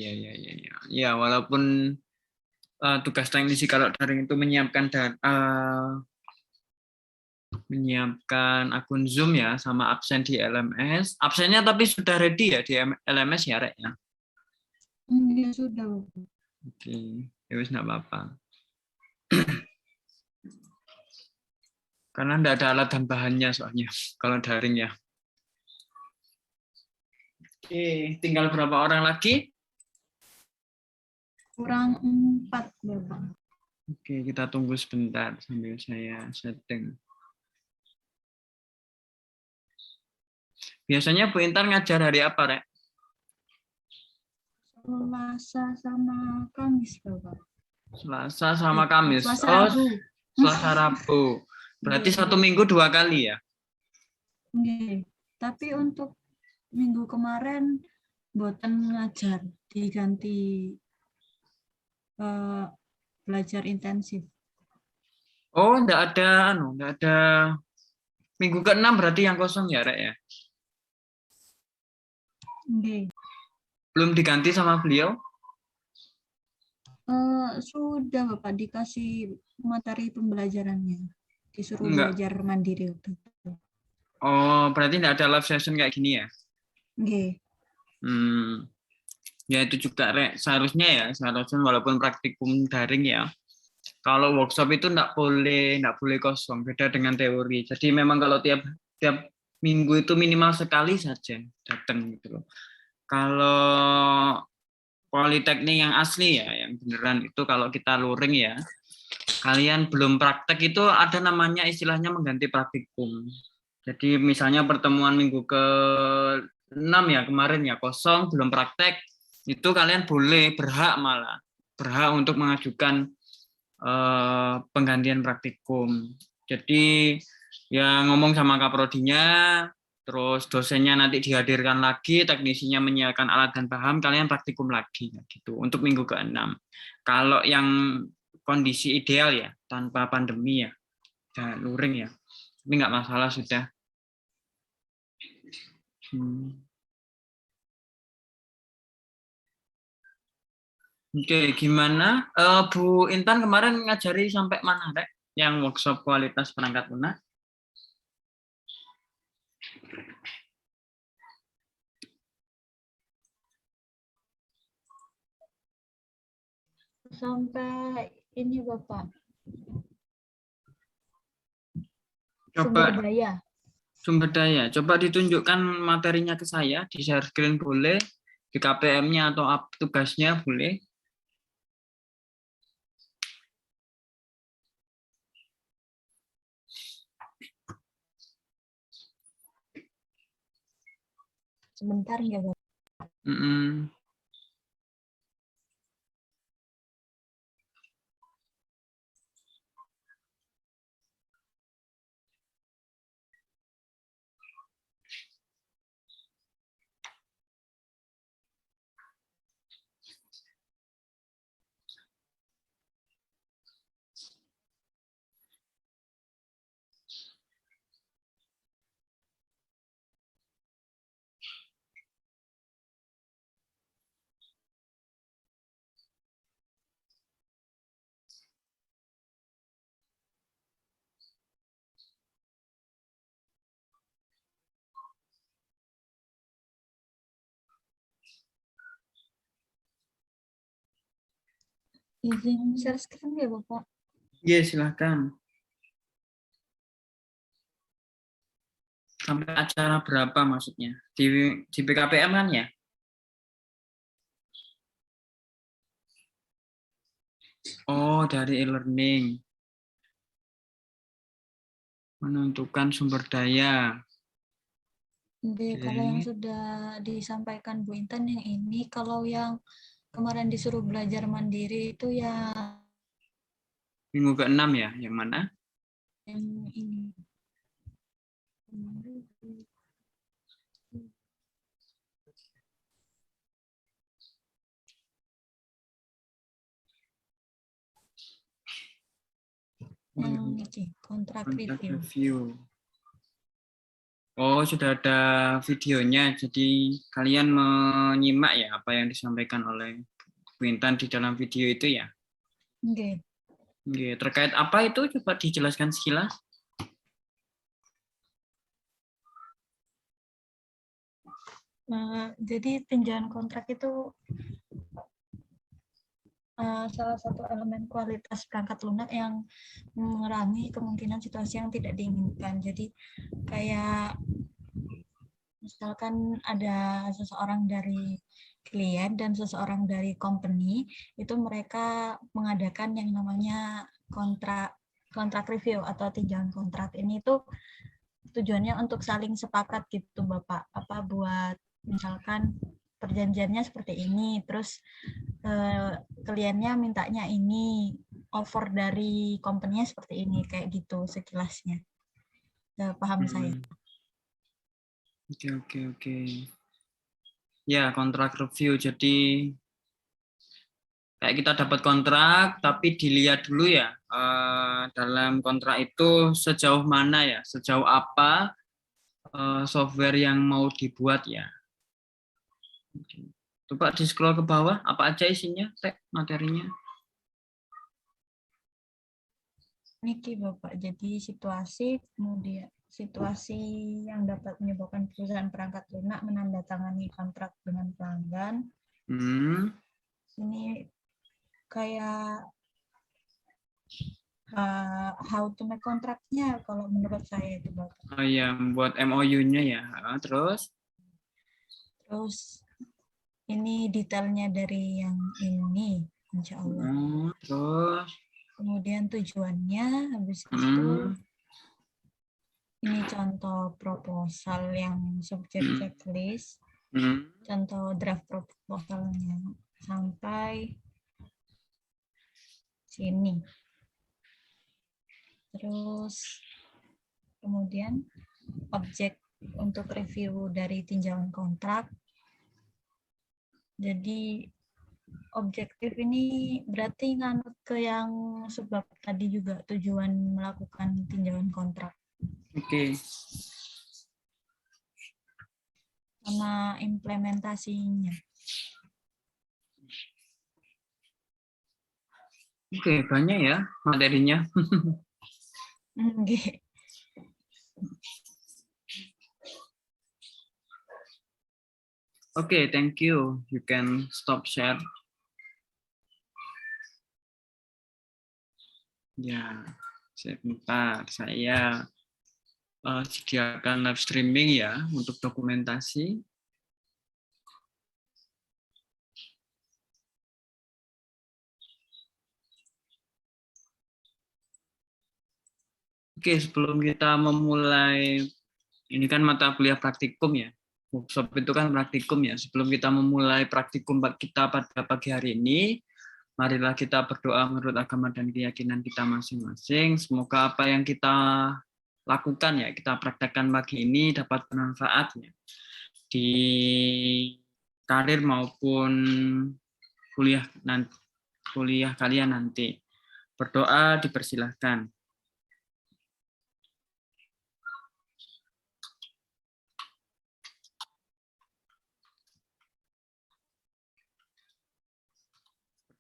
iya. Ya, walaupun tugas teknisi kalau daring itu menyiapkan akun Zoom ya, sama absen di LMS. Absennya tapi sudah ready ya di LMS ya, Rek ya? Ya sudah. Oke, ya wis nggak apa-apa. Karena enggak ada alat dan bahannya soalnya kalau daring ya. Oke, tinggal berapa orang lagi? Kurang 4, Bapak. Oke, kita tunggu sebentar sambil saya setting. Biasanya Bu Intan ngajar hari apa, Rek? Selasa sama Kamis, Bapak. Selasa sama Kamis. Selasa Oh, Rabu. Selasa Rabu. Berarti satu minggu 2 kali ya? Oke. Tapi untuk minggu kemarin boten ngajar, diganti belajar intensif. Oh, enggak ada. Minggu ke-6 berarti yang kosong ya, Rek ya? Oke. Belum diganti sama beliau? Sudah Bapak dikasih materi pembelajarannya. Disuruh Enggak. belajar mandiri waktu itu. Oh, berarti enggak ada live session kayak gini ya? Oke. Ya itu juga, Rek. Seharusnya walaupun praktikum daring ya. Kalau workshop itu enggak boleh kosong, beda dengan teori. Jadi memang kalau tiap tiap minggu itu minimal sekali saja datang gitu loh. Kalau politeknik yang asli ya, yang beneran itu kalau kita luring ya, kalian belum praktek itu ada namanya istilahnya mengganti praktikum. Jadi misalnya pertemuan minggu ke-6 ya kemarin ya kosong, belum praktek, itu kalian berhak untuk mengajukan penggantian praktikum. Jadi ya ngomong sama kaprodinya, terus dosennya nanti dihadirkan lagi, teknisinya menyiapkan alat dan bahan, kalian praktikum lagi gitu untuk minggu ke-6. Kalau yang kondisi ideal ya tanpa pandemi ya, luring ya, tapi nggak masalah sudah. Oke, gimana? Bu Intan kemarin ngajari sampai mana, Rek? Yang workshop kualitas perangkat lunak? Sampai ini Bapak. Coba Sumber daya. Coba ditunjukkan materinya ke saya, di share screen boleh, di KPM-nya atau tugasnya boleh. Sebentar ya Bapak. Izin share screen ya Bapak. Iya, silahkan. Sampai acara berapa maksudnya? Di BKPM kan ya? Oh, dari e-learning. Menentukan sumber daya. Jadi kalau yang sudah disampaikan Bu Intan yang ini, kalau yang kemarin disuruh belajar mandiri itu ya Minggu ke-6 ya, yang mana? yang ini. Yang ini, kontrak review. Oh, sudah ada videonya. Jadi kalian menyimak ya apa yang disampaikan oleh Bu Intan di dalam video itu ya. Oke. Oke, terkait apa itu coba dijelaskan sekilas. Jadi tinjauan kontrak itu salah satu elemen kualitas perangkat lunak yang mengurangi kemungkinan situasi yang tidak diinginkan. Jadi kayak misalkan ada seseorang dari klien dan seseorang dari company, itu mereka mengadakan yang namanya kontrak review atau tinjauan kontrak. Ini tuh tujuannya untuk saling sepakat gitu Bapak, apa buat misalkan perjanjiannya seperti ini, terus kliennya mintanya ini, offer dari company-nya seperti ini, kayak gitu sekilasnya. Paham saya. Oke. Ya, kontrak review. Jadi kayak kita dapat kontrak, tapi dilihat dulu ya dalam kontrak itu sejauh mana ya, sejauh apa software yang mau dibuat ya. Coba di scroll ke bawah, apa aja isinya, materinya. Niki Bapak, jadi kemudian situasi yang dapat menyebabkan perusahaan perangkat lunak menandatangani kontrak dengan pelanggan. Ini kayak how to make kontraknya kalau menurut saya itu Bapak. Oh iya, buat MOU-nya ya. Terus ini detailnya dari yang ini, insya Allah. Terus Kemudian tujuannya, habis itu ini contoh proposal yang subjek checklist, contoh draft proposalnya sampai sini. Terus kemudian objek untuk review dari tinjauan kontrak. Jadi objektif ini berarti nganut ke yang sebab tadi juga tujuan melakukan tinjauan kontrak. Oke. Sama implementasinya. Oke, banyak ya materinya. Oke. Oke, thank you. You can stop share. Ya, sebentar. Saya sediakan live streaming ya untuk dokumentasi. Oke, sebelum kita memulai, ini kan mata kuliah praktikum ya. Workshop itu kan praktikum ya. Sebelum kita memulai praktikum kita pada pagi hari ini, marilah kita berdoa menurut agama dan keyakinan kita masing-masing. Semoga apa yang kita lakukan ya, kita praktekkan pagi ini dapat bermanfaat ya, di karir maupun kuliah kalian nanti. Berdoa dipersilahkan.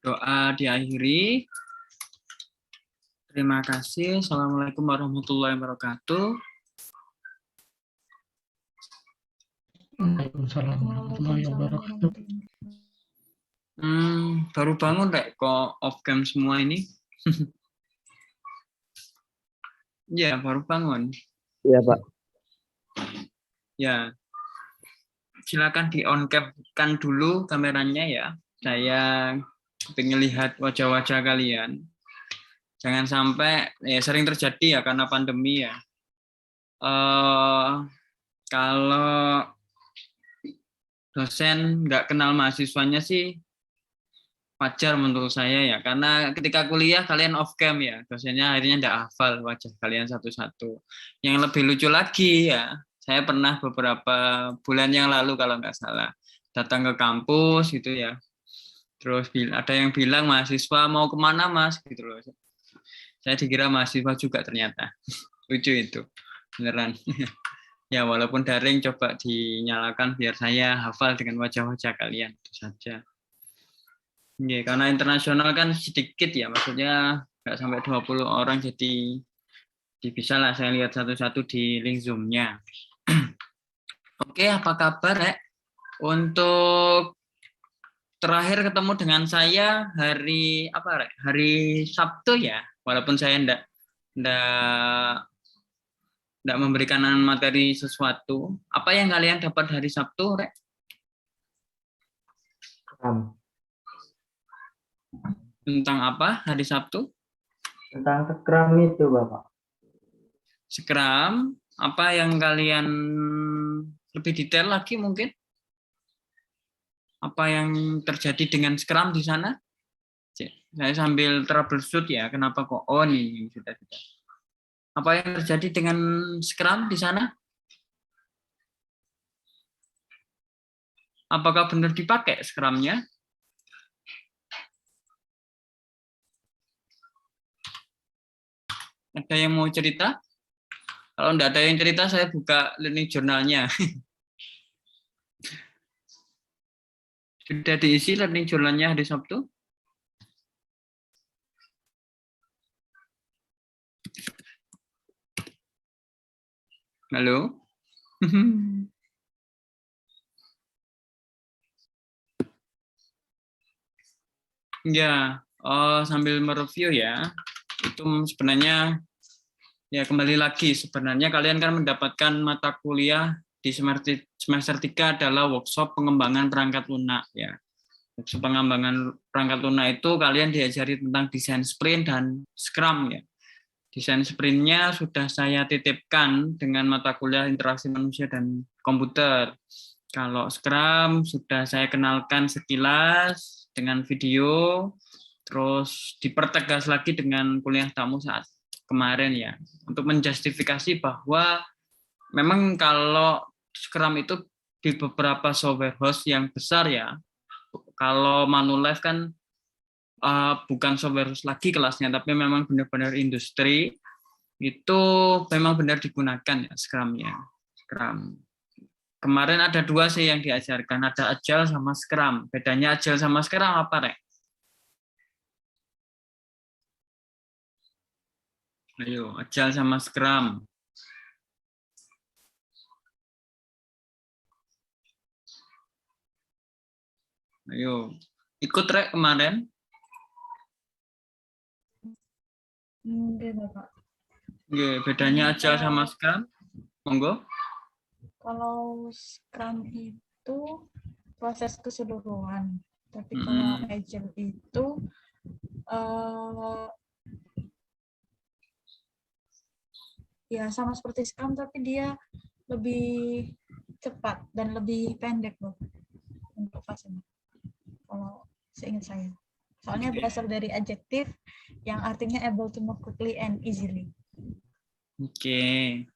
Doa diakhiri. Terima kasih. Assalamualaikum warahmatullahi wabarakatuh. Waalaikumsalam warahmatullahi wabarakatuh. Baru bangun kok off cam semua ini. Ya, baru bangun. Iya, Pak. Ya. Silakan di on cam kan dulu kameranya ya. Saya ingin lihat wajah-wajah kalian. Jangan sampai ya sering terjadi ya karena pandemi ya. Kalau dosen nggak kenal mahasiswanya sih wajar menurut saya ya, karena ketika kuliah kalian off cam ya, dosennya akhirnya nggak hafal wajah kalian satu-satu. Yang lebih lucu lagi ya, saya pernah beberapa bulan yang lalu kalau nggak salah datang ke kampus gitu ya, terus ada yang bilang mahasiswa mau kemana mas gitu loh. Saya dikira mahasiswa juga ternyata. Lucu itu beneran. Ya, walaupun daring coba dinyalakan biar saya hafal dengan wajah-wajah kalian itu saja. Oke, karena internasional kan sedikit ya, maksudnya nggak sampai 20 orang, jadi bisa lah saya lihat satu-satu di link Zoom-nya. Oke, apa kabar, Rek? Untuk terakhir ketemu dengan saya hari apa, Rek? Hari Sabtu ya, walaupun saya enggak memberikan materi sesuatu. Apa yang kalian dapat hari Sabtu, Rek? Tentang apa hari Sabtu? Tentang Scrum itu, Bapak. Scrum, apa yang kalian lebih detail lagi mungkin? Apa yang terjadi dengan Scrum di sana? Saya sambil troubleshoot ya, kenapa kok on ini sudah. Apa yang terjadi dengan Scrum di sana? Apakah benar dipakai Scrum-nya? Ada yang mau cerita? Kalau enggak ada yang cerita, saya buka learning journal-nya. Sudah diisi learning journal-nya hari Sabtu? Halo? Ya, sambil mereview ya. Itu sebenarnya ya kembali lagi, sebenarnya kalian kan mendapatkan mata kuliah di semester 3 adalah workshop pengembangan perangkat lunak ya. Workshop pengembangan perangkat lunak itu kalian diajari tentang desain sprint dan Scrum ya. Desain sprintnya sudah saya titipkan dengan mata kuliah interaksi manusia dan komputer. Kalau Scrum sudah saya kenalkan sekilas dengan video, terus dipertegas lagi dengan kuliah tamu saat kemarin ya, untuk menjustifikasi bahwa memang kalau Scrum itu di beberapa software host yang besar ya, kalau Manulife kan bukan software host lagi kelasnya, tapi memang benar-benar industri, itu memang benar digunakan ya Scrum-nya. Scrum. Kemarin ada 2 sih yang diajarkan, ada Agile sama Scrum. Bedanya Agile sama Scrum apa, Rek? Ayo, Agile sama Scrum. Ayo, ikut, Rek, kemarin? Enggak, Bapak. Oke, bedanya Agile sama Scrum? Monggo. Kalau Scrum itu proses keseluruhan, tapi kalau Agile itu ya sama seperti Scrum, tapi dia lebih cepat dan lebih pendek loh untuk fasenya. Kalau seingat saya, soalnya berasal dari adjektif yang artinya able to move quickly and easily. Oke.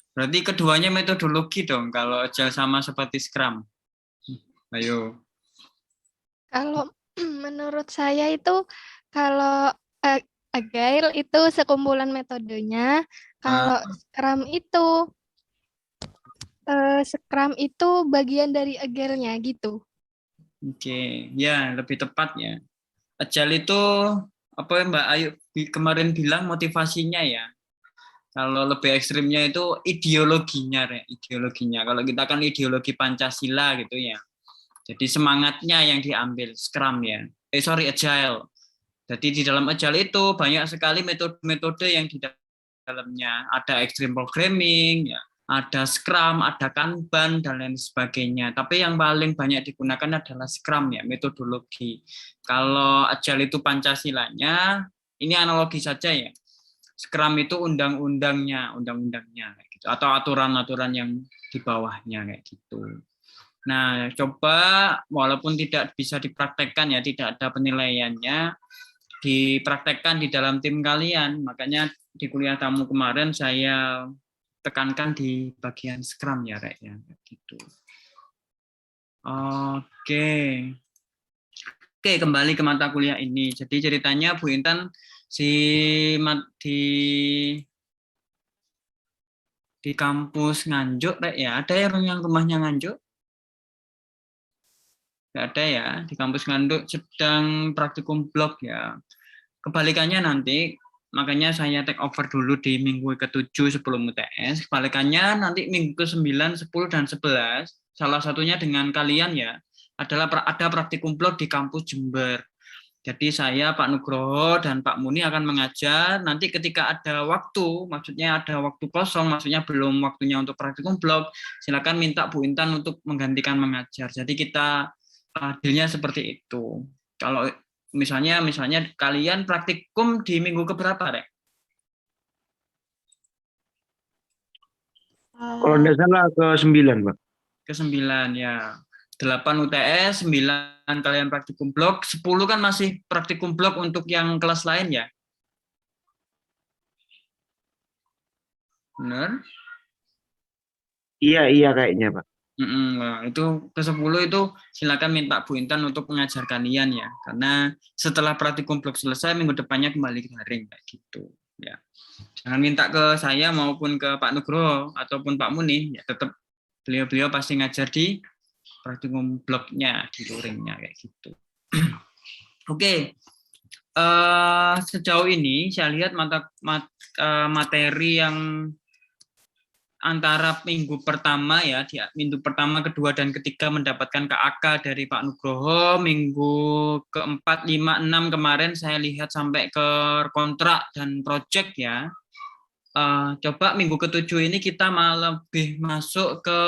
Berarti keduanya metodologi dong, kalau Agile sama seperti Scrum. Ayo. Kalau menurut saya itu, kalau Agile itu sekumpulan metodenya, kalau Scrum itu bagian dari Agile-nya gitu. Oke, ya lebih tepat ya. Agile itu apa ya Mbak Ayu kemarin bilang motivasinya ya. Kalau lebih ekstrimnya itu ideologinya, ideologinya. Kalau kita kan ideologi Pancasila gitu ya. Jadi semangatnya yang diambil Scrum ya. Agile. Jadi di dalam Agile itu banyak sekali metode-metode yang di dalamnya. Ada extreme programming, ya, ada Scrum, ada Kanban, dan lain sebagainya. Tapi yang paling banyak digunakan adalah Scrum ya, metodologi. Kalau Agile itu Pancasilanya, ini analogi saja ya. Scrum itu undang-undangnya gitu, atau aturan-aturan yang di bawahnya kayak gitu. Nah, coba walaupun tidak bisa dipraktekkan ya, tidak ada penilaiannya, dipraktekkan di dalam tim kalian. Makanya di kuliah tamu kemarin saya tekankan di bagian Scrum ya, Rek ya, gitu. Oke, kembali ke mata kuliah ini. Jadi ceritanya Bu Intan di Di kampus Nganjuk, Rek, ya. Ada yang rumahnya Nganjuk? Nggak ada ya. Di kampus Nganjuk sedang praktikum blog ya. Kebalikannya nanti, makanya saya take over dulu di minggu ke-7 sebelum UTS. Kebalikannya nanti minggu ke-9, 10, dan 11, salah satunya dengan kalian ya, adalah ada praktikum blog di kampus Jember. Jadi saya, Pak Nugroho, dan Pak Muni akan mengajar. Nanti ketika ada waktu, maksudnya ada waktu kosong, maksudnya belum waktunya untuk praktikum blog, silakan minta Bu Intan untuk menggantikan mengajar. Jadi kita dealnya seperti itu. Kalau misalnya kalian praktikum di minggu keberapa, Rek? Kalau tidak salah ke-9, Pak. Ke-9 ya. 8 UTS, 9 kalian praktikum blog, 10 kan masih praktikum blog untuk yang kelas lain ya? Benar? Iya kayaknya, Pak. Nah, itu ke-10 itu silakan minta Bu Intan untuk mengajar kalian ya. Karena setelah praktikum blog selesai, minggu depannya kembali ke daring kayak gitu ya. Jangan minta ke saya maupun ke Pak Nugroho ataupun Pak Muni, ya tetap beliau-beliau pasti ngajar di praktikum blognya, di luringnya kayak gitu. Oke. Sejauh ini saya lihat materi yang antara minggu pertama ya, di minggu pertama, kedua, dan ketiga mendapatkan KAK dari Pak Nugroho. Minggu keempat, 5, 6 kemarin saya lihat sampai ke kontrak dan proyek ya. Coba minggu ke-7 ini kita malah lebih masuk ke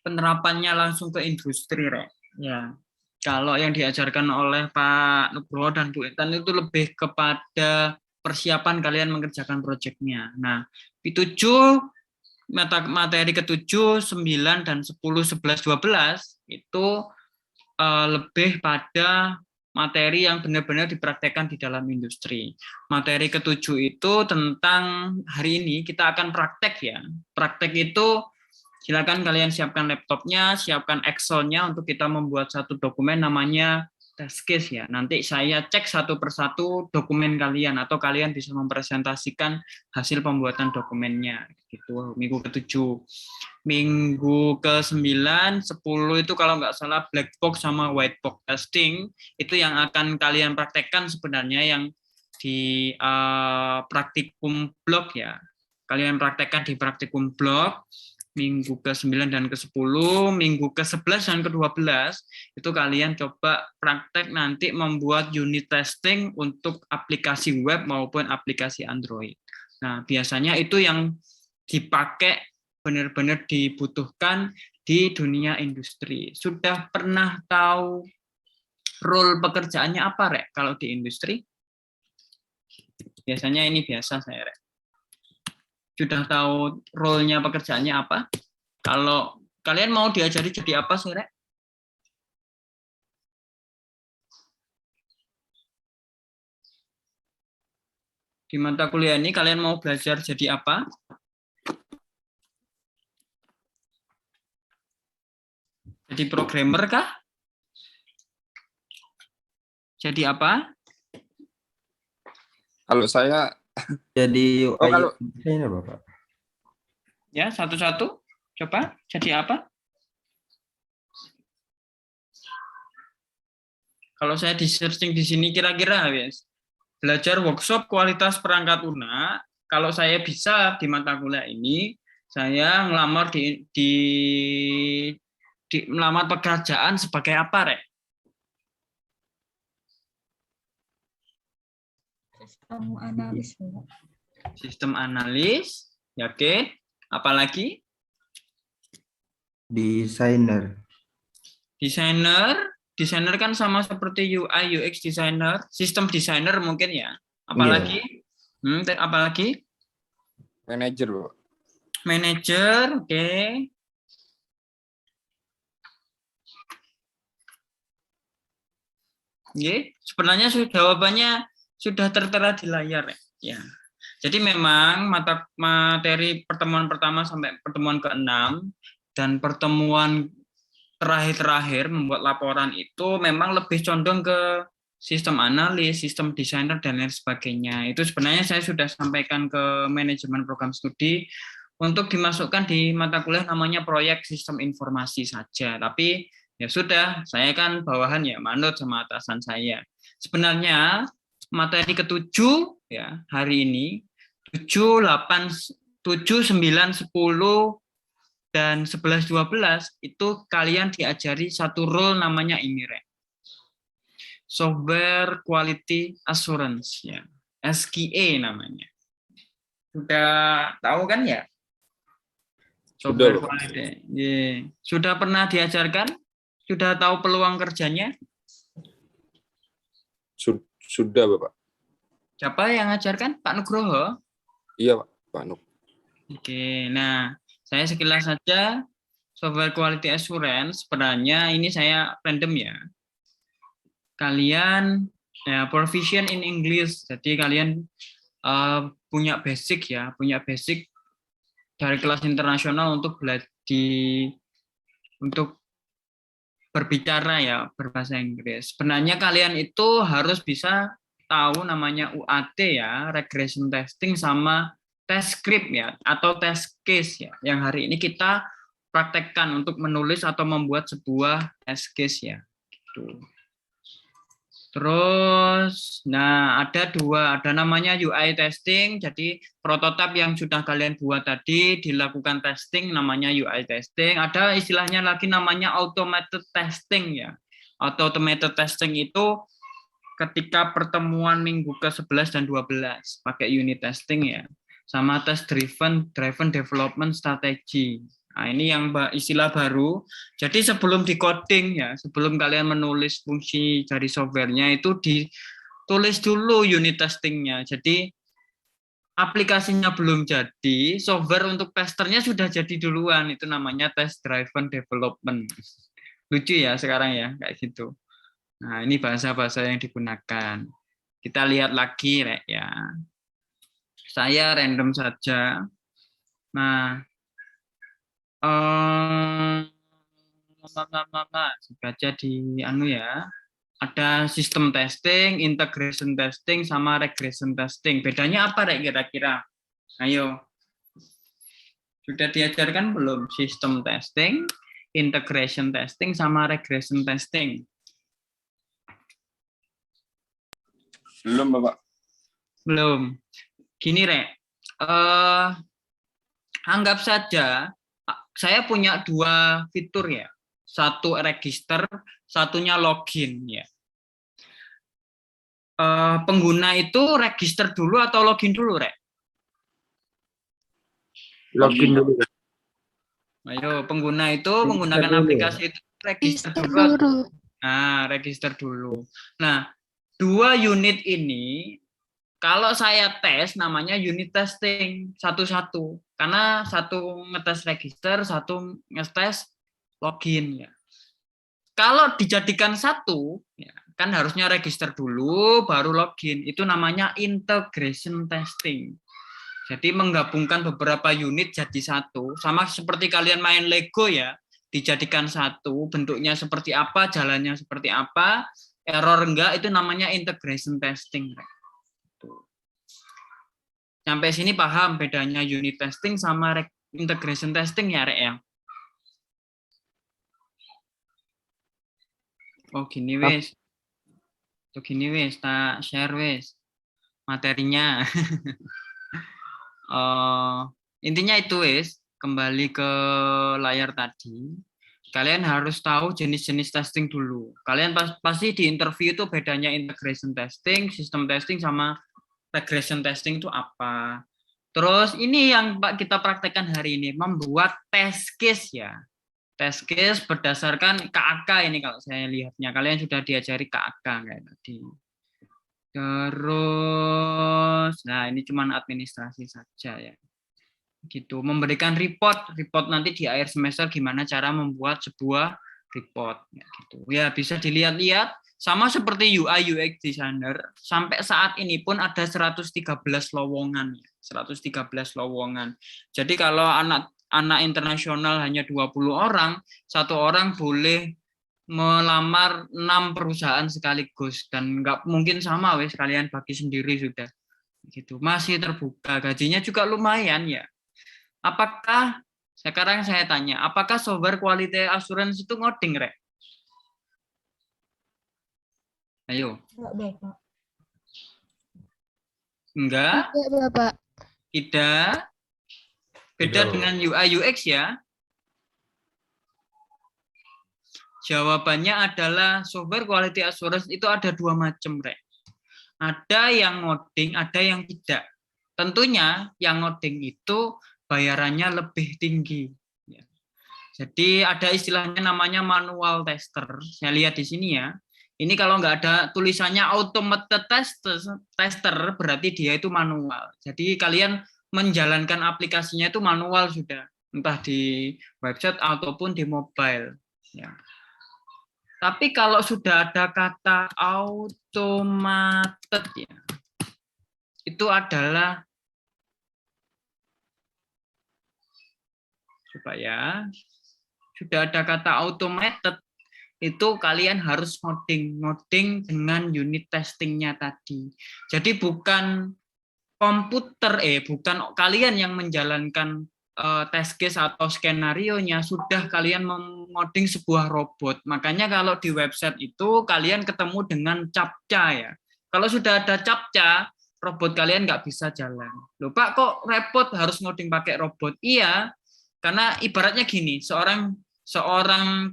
penerapannya langsung ke industri, Rek. Ya. Kalau yang diajarkan oleh Pak Nugroho dan Bu Intan itu lebih kepada persiapan kalian mengerjakan proyeknya. Nah, di 7 materi ke-7, 9, dan 10, 11, 12 itu lebih pada materi yang benar-benar dipraktekkan di dalam industri. Materi ke-7 itu tentang hari ini kita akan praktek ya. Praktek itu silakan kalian siapkan laptopnya, siapkan Excel-nya untuk kita membuat satu dokumen namanya test case ya. Nanti saya cek satu persatu dokumen kalian atau kalian bisa mempresentasikan hasil pembuatan dokumennya gitu. Minggu ke-7. Minggu ke-9, 10 itu kalau nggak salah black box sama white box testing, itu yang akan kalian praktekkan sebenarnya yang di praktikum blog ya. Kalian praktekkan di praktikum blog. Minggu ke-9 dan ke-10, minggu ke-11 dan ke-12, itu kalian coba praktek nanti membuat unit testing untuk aplikasi web maupun aplikasi Android. Nah, biasanya itu yang dipakai benar-benar dibutuhkan di dunia industri. Sudah pernah tahu role pekerjaannya apa, Rek, kalau di industri? Biasanya ini biasa saya, Rek. Sudah tahu role-nya pekerjaannya apa? Kalau kalian mau diajari jadi apa sih, Rek? Di mata kuliah ini kalian mau belajar jadi apa? Jadi programmer kah? Jadi apa? Kalau saya Jadi UI kalau designer, Bapak. Ya, satu-satu. Coba jadi apa? Kalau saya di searching di sini kira-kira guys, belajar workshop kualitas perangkat lunak. Kalau saya bisa di mata kuliah ini, saya ngelamar di melamar pekerjaan sebagai apa, Rek? Sistem analis, Bapak. Sistem analis, ya oke. Apalagi? Desainer. Desainer kan sama seperti UI UX designer, sistem desainer mungkin ya. Apalagi? Apalagi? manajer, Bu. Manager, oke. Sebenarnya jawabannya sudah tertera di layar ya. Jadi memang materi pertemuan pertama sampai pertemuan ke-6 dan pertemuan terakhir membuat laporan itu memang lebih condong ke sistem analis, sistem desainer, dan lain sebagainya. Itu sebenarnya saya sudah sampaikan ke manajemen program studi untuk dimasukkan di mata kuliah namanya proyek sistem informasi saja. Tapi ya sudah, saya kan bawahan ya, manut sama atasan saya. Sebenarnya materi ketujuh ya hari ini 7, 8, 7, 9, 10 dan 11, 12 itu kalian diajari satu role namanya ini, Rek. Software Quality Assurance ya. SQA namanya. Sudah tahu kan ya? Software Sudah, Pak. Quality. Yeah. Sudah pernah diajarkan? Sudah tahu peluang kerjanya? Sudah, Bapak. Siapa yang ngajarkan? Pak Nugroho? Iya, Pak Nuk. Oke, nah saya sekilas saja Software Quality Assurance sebenarnya ini saya random ya. Kalian ya proficient in English, jadi kalian punya basic ya, punya basic dari kelas internasional untuk untuk berbicara ya berbahasa Inggris. Sebenarnya kalian itu harus bisa tahu namanya UAT ya, regression testing sama test script ya atau test case ya. Yang hari ini kita praktekkan untuk menulis atau membuat sebuah test case ya. Gitu. Terus, nah ada namanya UI testing. Jadi prototipe yang sudah kalian buat tadi dilakukan testing, namanya UI testing. Ada istilahnya lagi namanya automated testing ya. Automated testing itu ketika pertemuan minggu ke-11 dan 12 pakai unit testing ya. Sama test driven development strategy. Nah, ini yang istilah baru. Jadi sebelum di-coding ya, sebelum kalian menulis fungsi dari softwarenya itu ditulis dulu unit testingnya. Jadi aplikasinya belum jadi, software untuk testernya sudah jadi duluan. Itu namanya test driven development. Lucu ya sekarang ya, kayak gitu. Nah, ini bahasa-bahasa yang digunakan. Kita lihat lagi, Rek ya. Saya random saja. Nah, baca di ya. Ada sistem testing, integration testing, sama regression testing. Bedanya apa, Rek, kira-kira? Ayo. Sudah diajarkan belum? Sistem testing, integration testing, sama regression testing. Belum, Bapak. Belum. Gini, Rek. Anggap saja saya punya dua fitur ya. Satu register, satunya login ya. Pengguna itu register dulu atau login dulu, Rek? Login dulu. Ayo, pengguna itu menggunakan aplikasi itu register dulu. Nah, register dulu. Nah, dua unit ini kalau saya tes namanya unit testing satu-satu. Karena satu ngetes register, satu ngetes login ya. Kalau dijadikan satu, ya, kan harusnya register dulu baru login. Itu namanya integration testing. Jadi menggabungkan beberapa unit jadi satu, sama seperti kalian main Lego ya, dijadikan satu, bentuknya seperti apa, jalannya seperti apa, error enggak, itu namanya integration testing. Sampai sini paham bedanya unit testing sama integration testing ya, Rek ya? Oh gini wes. Tuh gini wes, tak share wes materinya. Intinya itu wes, kembali ke layar tadi. Kalian harus tahu jenis-jenis testing dulu. Kalian pasti di interview itu bedanya integration testing, system testing sama regression testing itu apa. Terus ini yang kita praktekkan hari ini, membuat test case ya. Test case berdasarkan KAK ini kalau saya lihatnya. Kalian sudah diajari KAK kayak tadi. Terus, nah ini cuma administrasi saja ya. Gitu, memberikan report nanti di akhir semester gimana cara membuat sebuah report ya, gitu. Ya bisa dilihat-lihat. Sama seperti UI UX designer, sampai saat ini pun ada 113 lowongan. 113 lowongan. Jadi kalau anak internasional hanya 20 orang, satu orang boleh melamar 6 perusahaan sekaligus dan nggak mungkin sama wes kalian bagi sendiri sudah gitu. Masih terbuka, gajinya juga lumayan ya. Apakah sekarang saya tanya, apakah software quality assurance itu ngoding, Rek? Ayo. Enggak, Bapak. Enggak, Tidak, Bapak. tidak. Beda Tidak. dengan UI UX ya. Jawabannya adalah software quality assurance itu ada 2 macam, Rek. Ada yang ngoding, ada yang tidak. Tentunya yang ngoding itu bayarannya lebih tinggi. Ya. Jadi ada istilahnya namanya manual tester. Saya lihat di sini ya. Ini kalau nggak ada tulisannya automated tester, berarti dia itu manual. Jadi kalian menjalankan aplikasinya itu manual sudah, entah di website ataupun di mobile. Ya. Tapi kalau sudah ada kata automated ya, itu adalah supaya sudah ada kata automated itu kalian harus ngoding dengan unit testingnya tadi. Jadi bukan bukan kalian yang menjalankan test case atau skenario-nya, sudah kalian mengoding sebuah robot. Makanya kalau di website itu kalian ketemu dengan CAPTCA ya. Kalau sudah ada CAPTCA, robot kalian nggak bisa jalan. Loh Pak, kok repot harus ngoding pakai robot? Iya, karena ibaratnya gini, seorang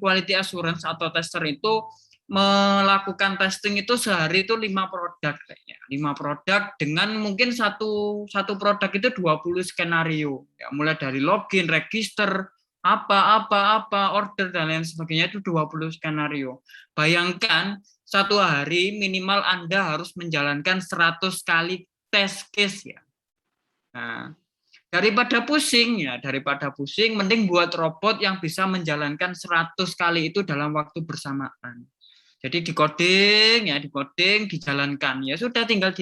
quality assurance atau tester itu melakukan testing itu sehari itu 5 produk kayaknya. 5 produk dengan mungkin satu produk itu 20 skenario. Ya, mulai dari login, register, apa, order dan lain sebagainya itu 20 skenario. Bayangkan satu hari minimal Anda harus menjalankan 100 kali test case ya. Nah, daripada pusing mending buat robot yang bisa menjalankan 100 kali itu dalam waktu bersamaan. Jadi di-coding, dijalankan. Ya sudah tinggal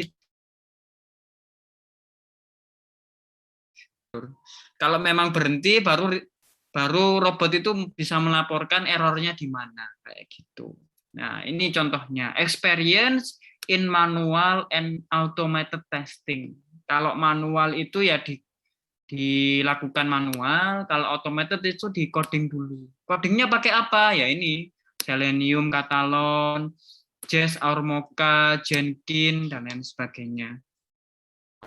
kalau memang berhenti baru robot itu bisa melaporkan errornya di mana kayak gitu. Nah, ini contohnya experience in manual and automated testing. Kalau manual itu ya dilakukan manual, kalau automated itu di coding dulu. Codingnya pakai apa? Ya ini Selenium, Catalan, Jest, Ormoca, Jenkins dan lain sebagainya.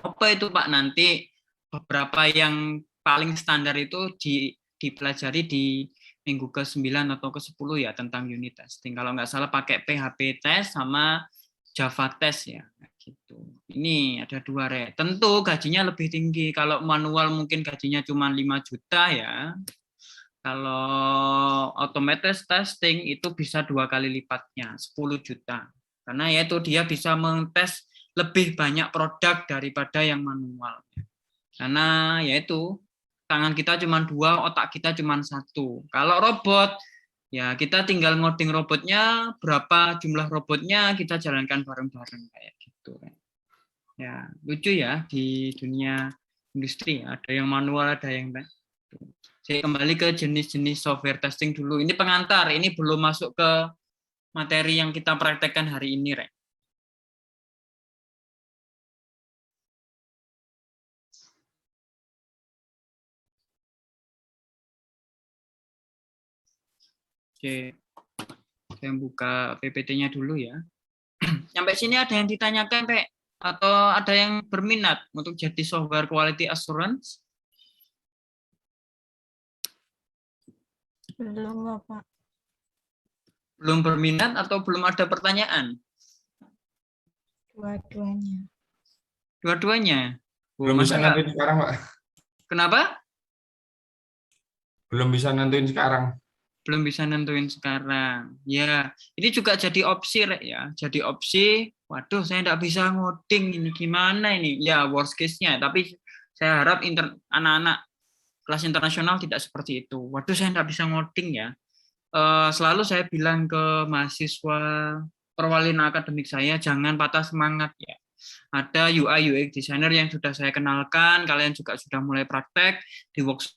Apa itu Pak? Nanti beberapa yang paling standar itu dipelajari di minggu ke-9 atau ke-10 ya tentang unit testing. Kalau nggak salah pakai PHP test sama Java test ya. Gitu. Ini ada 2 Rek. Tentu gajinya lebih tinggi. Kalau manual mungkin gajinya cuma 5 juta ya. Kalau automated testing itu bisa 2 kali lipatnya, 10 juta. Karena yaitu dia bisa mentes lebih banyak produk daripada yang manual. Karena yaitu tangan kita cuma 2, otak kita cuma 1. Kalau robot, ya kita tinggal ngoding robotnya, berapa jumlah robotnya kita jalankan bareng-bareng kayak gitu. Ya lucu ya di dunia industri. Ada yang manual, ada yang saya kembali ke jenis-jenis software testing dulu. Ini pengantar, ini belum masuk ke materi yang kita praktekkan hari ini, Rek. Oke, saya buka PPT-nya dulu ya. Sampai sini ada yang ditanyakan, Rek? Atau ada yang berminat untuk jadi software quality assurance? Belum, Bapak. Belum berminat atau belum ada pertanyaan? Dua-duanya. Dua-duanya? Belum bisa Masa- nentuin sekarang, Pak. Kenapa? Belum bisa nentuin sekarang. Belum bisa nentuin sekarang. Ya, ini juga jadi opsi, Rek ya. Jadi opsi, waduh saya tidak bisa ngoding, ini gimana ini? Ya, worst case-nya. Tapi saya harap anak-anak kelas internasional tidak seperti itu. Waduh saya tidak bisa ngoding ya. Selalu saya bilang ke mahasiswa perwalian akademik saya, jangan patah semangat ya. Ada UI UX designer yang sudah saya kenalkan, kalian juga sudah mulai praktek di workshop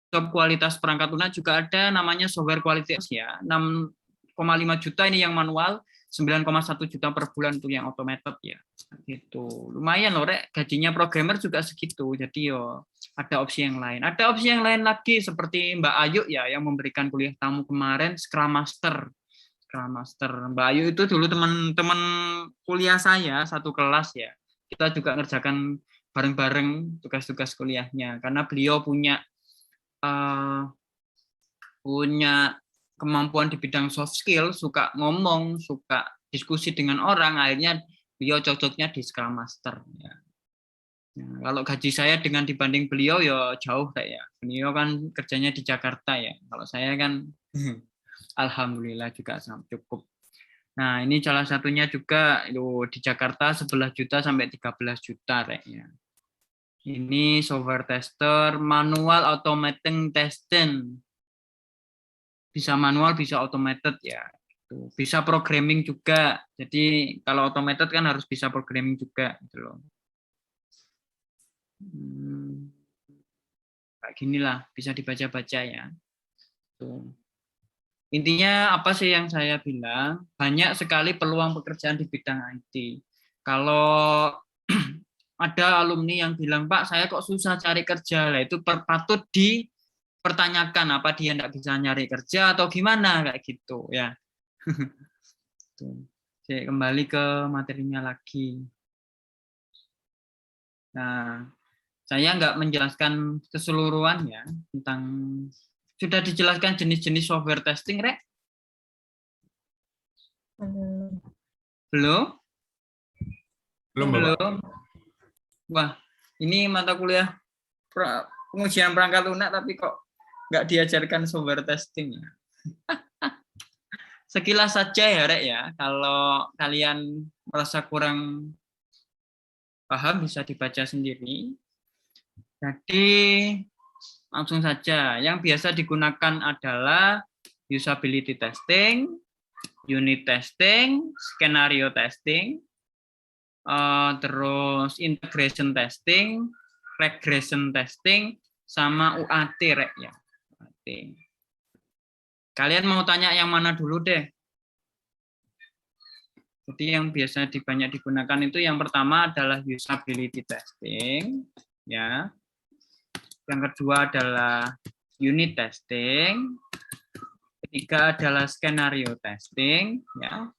workshop kualitas perangkat lunak juga ada namanya software kualitas ya, 6,5 juta ini yang manual, 9,1 juta per bulan untuk yang automated ya. Gitu. Lumayan loh, Rek. Gajinya programmer juga segitu. Jadi yo ada opsi yang lain. Ada opsi yang lain lagi seperti Mbak Ayu ya yang memberikan kuliah tamu kemarin Scrum Master. Scrum Master. Mbak Ayu itu dulu teman-teman kuliah saya satu kelas ya. Kita juga ngerjakan bareng-bareng tugas-tugas kuliahnya karena beliau punya kemampuan di bidang soft skill, suka ngomong, suka diskusi dengan orang, akhirnya beliau cocoknya di Scrum Master. Ya. Nah, kalau gaji saya dengan dibanding beliau ya jauh kayak ya. Beliau kan kerjanya di Jakarta ya. Kalau saya kan alhamdulillah juga sangat cukup. Nah, ini salah satunya juga di Jakarta 11 juta sampai 13 juta ya. Ini software tester, manual automating testing. Bisa manual, bisa automated ya. Bisa programming juga. Jadi kalau automated kan harus bisa programming juga gitu loh. Kayak ginilah, bisa dibaca-baca ya. Tuh. Intinya apa sih yang saya bilang? Banyak sekali peluang pekerjaan di bidang IT. Kalau ada alumni yang bilang, Pak, saya kok susah cari kerja. Lah itu patut dipertanyakan apa dia tidak bisa nyari kerja atau gimana kayak gitu ya. Oke, kembali ke materinya lagi. Nah, saya nggak menjelaskan keseluruhan ya tentang sudah dijelaskan jenis-jenis software testing, Rek? Belum? Belum. Wah, ini mata kuliah pengujian perangkat lunak tapi kok nggak diajarkan software testing ya. Sekilas saja ya, Rek ya. Kalau kalian merasa kurang paham bisa dibaca sendiri. Jadi langsung saja. Yang biasa digunakan adalah usability testing, unit testing, skenario testing, terus integration testing, regression testing, sama UAT, Rek ya. UAT. Kalian mau tanya yang mana dulu deh? Jadi yang biasa banyak digunakan itu yang pertama adalah usability testing, ya. Yang kedua adalah unit testing, ketiga adalah skenario testing, ya.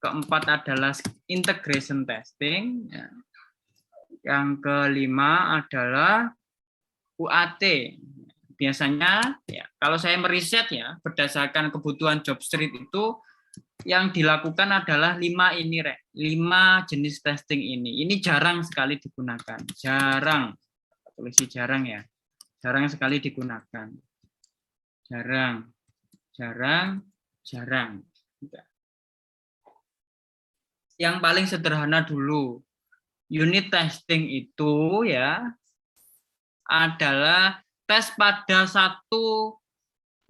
Keempat adalah integration testing, ya. Yang kelima adalah UAT. Biasanya, ya, kalau saya meriset ya, berdasarkan kebutuhan job street itu, yang dilakukan adalah 5 ini, Rek. 5 jenis testing ini. Ini jarang sekali digunakan. Jarang. Tulis jarang ya. Jarang sekali digunakan. Jarang. Yang paling sederhana dulu. Unit testing itu ya adalah tes pada satu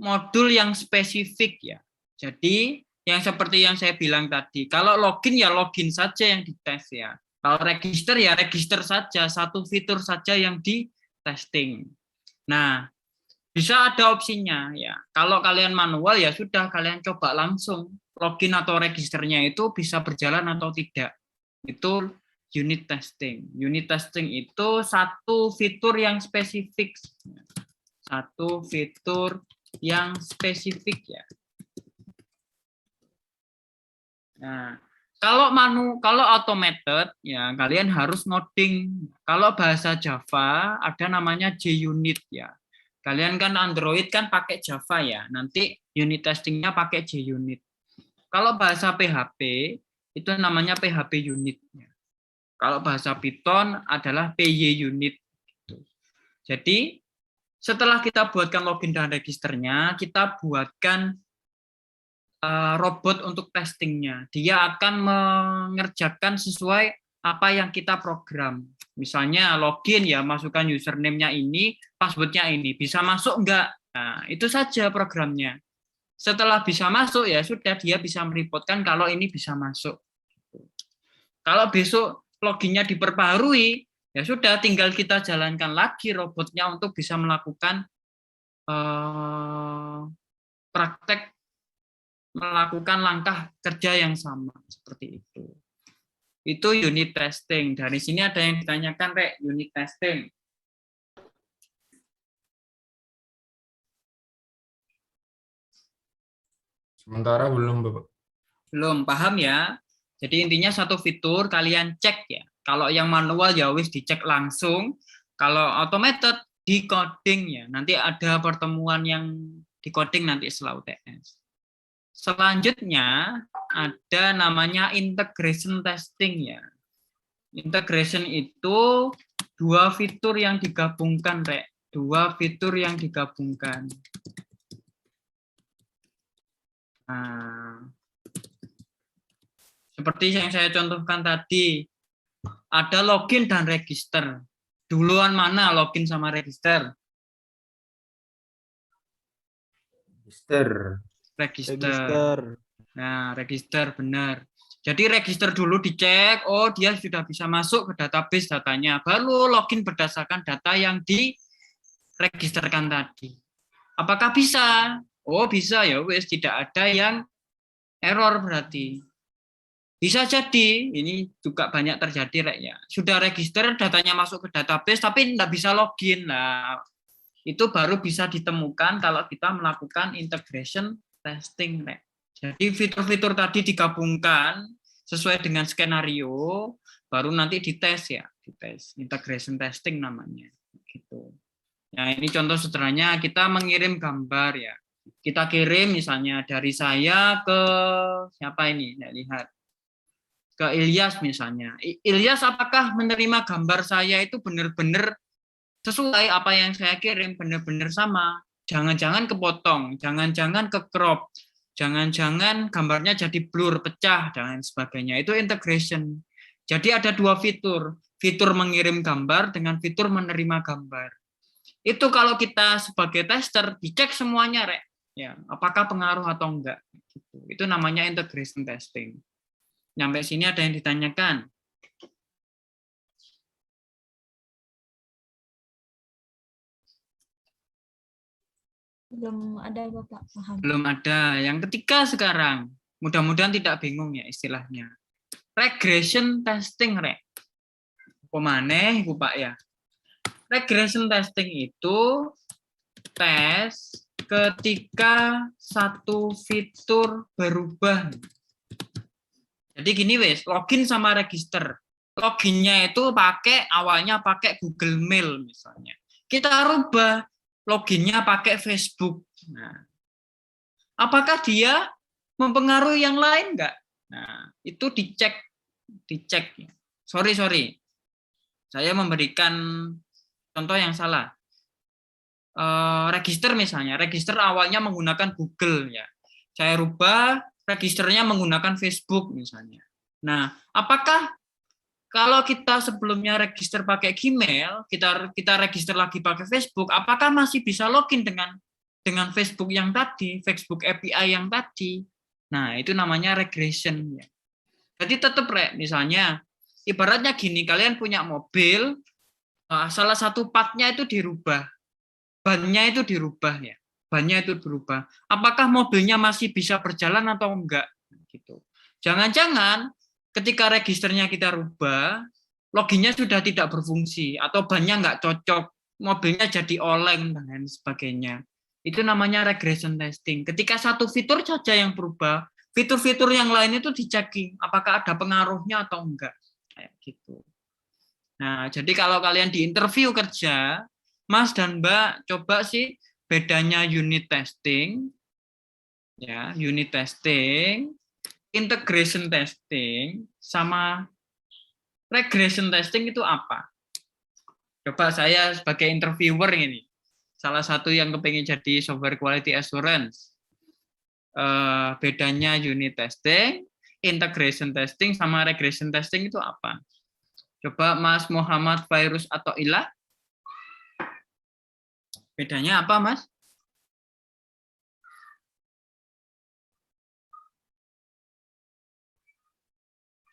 modul yang spesifik ya. Jadi yang seperti yang saya bilang tadi, kalau login ya login saja yang dites ya. Kalau register ya register saja, satu fitur saja yang di testing. Nah, bisa ada opsinya ya. Kalau kalian manual ya sudah kalian coba langsung login atau registernya itu bisa berjalan atau tidak. Itu unit testing. Unit testing itu satu fitur yang spesifik. Satu fitur yang spesifik ya. Nah, kalau automated ya kalian harus ngoding. Kalau bahasa Java ada namanya JUnit ya. Kalian kan Android kan pakai Java ya. Nanti unit testingnya pakai JUnit. Kalau bahasa PHP itu namanya PHP unit. Kalau bahasa Python adalah PY-unit. Jadi setelah kita buatkan login dan registernya, kita buatkan robot untuk testingnya. Dia akan mengerjakan sesuai apa yang kita program. Misalnya login ya, masukkan username-nya ini, password-nya ini. Bisa masuk enggak? Nah, itu saja programnya. Setelah bisa masuk ya sudah dia bisa mereportkan kalau ini bisa masuk. Kalau besok loginnya diperbaharui, Ya sudah, tinggal kita jalankan lagi robotnya untuk bisa melakukan praktek, melakukan langkah kerja yang sama seperti itu. Itu unit testing. Dari sini ada yang ditanyakan, Rek, unit testing. Sementara belum, Bapak. Belum paham ya? Jadi intinya satu fitur kalian cek ya. Kalau yang manual ya wis dicek langsung. Kalau automated di coding ya. Nanti ada pertemuan yang di coding nanti setelah UTS. Selanjutnya ada namanya integration testing ya. Integration itu dua fitur yang digabungkan, Rek. Dua fitur yang digabungkan. Nah, seperti yang saya contohkan tadi, ada login dan register. Duluan mana login sama register? Register. Nah, register benar. Jadi register dulu dicek, oh dia sudah bisa masuk ke database datanya. Baru login berdasarkan data yang diregisterkan tadi. Apakah bisa? Oh bisa ya, wes tidak ada yang error berarti. Bisa jadi, ini juga banyak terjadi, Rek, ya. Sudah register, datanya masuk ke database, tapi tidak bisa login. Nah, itu baru bisa ditemukan kalau kita melakukan integration testing, Rek. Jadi fitur-fitur tadi digabungkan sesuai dengan skenario, baru nanti dites ya, dites. Integration testing namanya. Gitu. Nah, ini contoh sederhananya, kita mengirim gambar ya. Kita kirim misalnya dari saya ke siapa ini? Saya lihat. Ke Ilyas misalnya. Ilyas apakah menerima gambar saya itu benar-benar sesuai apa yang saya kirim, benar-benar sama? Jangan-jangan kepotong, jangan-jangan ke crop, jangan-jangan gambarnya jadi blur, pecah, dan sebagainya. Itu integration. Jadi ada dua fitur. Fitur mengirim gambar dengan fitur menerima gambar. Itu kalau kita sebagai tester dicek semuanya, Rek. Ya, apakah pengaruh atau enggak. Itu namanya integration testing. Sampai sini ada yang ditanyakan? Belum ada, Bapak, paham. Belum ada. Yang ketiga sekarang, mudah-mudahan tidak bingung ya istilahnya. Regression testing, Rek. Pemaneh, Bu Pak ya. Regression testing itu tes ketika satu fitur berubah. Jadi gini wes, login sama register. Loginnya itu awalnya pakai Google Mail misalnya. Kita rubah loginnya pakai Facebook. Nah, apakah dia mempengaruhi yang lain enggak? Nah, itu dicek. Sorry. Saya memberikan contoh yang salah. Register misalnya, register awalnya menggunakan Google ya. Saya rubah registernya menggunakan Facebook misalnya. Nah, apakah kalau kita sebelumnya register pakai Gmail, kita register lagi pakai Facebook, apakah masih bisa login dengan Facebook yang tadi, Facebook API yang tadi? Nah, itu namanya regression ya. Jadi tetap, Rek, misalnya ibaratnya gini, kalian punya mobil, salah satu partnya itu dirubah. Bannya itu dirubah ya. Bannya itu berubah. Apakah mobilnya masih bisa berjalan atau enggak? Gitu. Jangan-jangan ketika registernya kita rubah, loginnya sudah tidak berfungsi atau bannya enggak cocok, mobilnya jadi oleng dan lain sebagainya. Itu namanya regression testing. Ketika satu fitur saja yang berubah, fitur-fitur yang lain itu dicek apakah ada pengaruhnya atau enggak. Kayak gitu. Nah, jadi kalau kalian di interview kerja, Mas dan Mbak coba sih bedanya unit testing, ya, unit testing, integration testing, sama regression testing itu apa? Coba saya sebagai interviewer ini, salah satu yang kepengen jadi software quality assurance, bedanya unit testing, integration testing, sama regression testing itu apa? Coba Mas Muhammad Fairuz atau Ilah. Bedanya apa, Mas?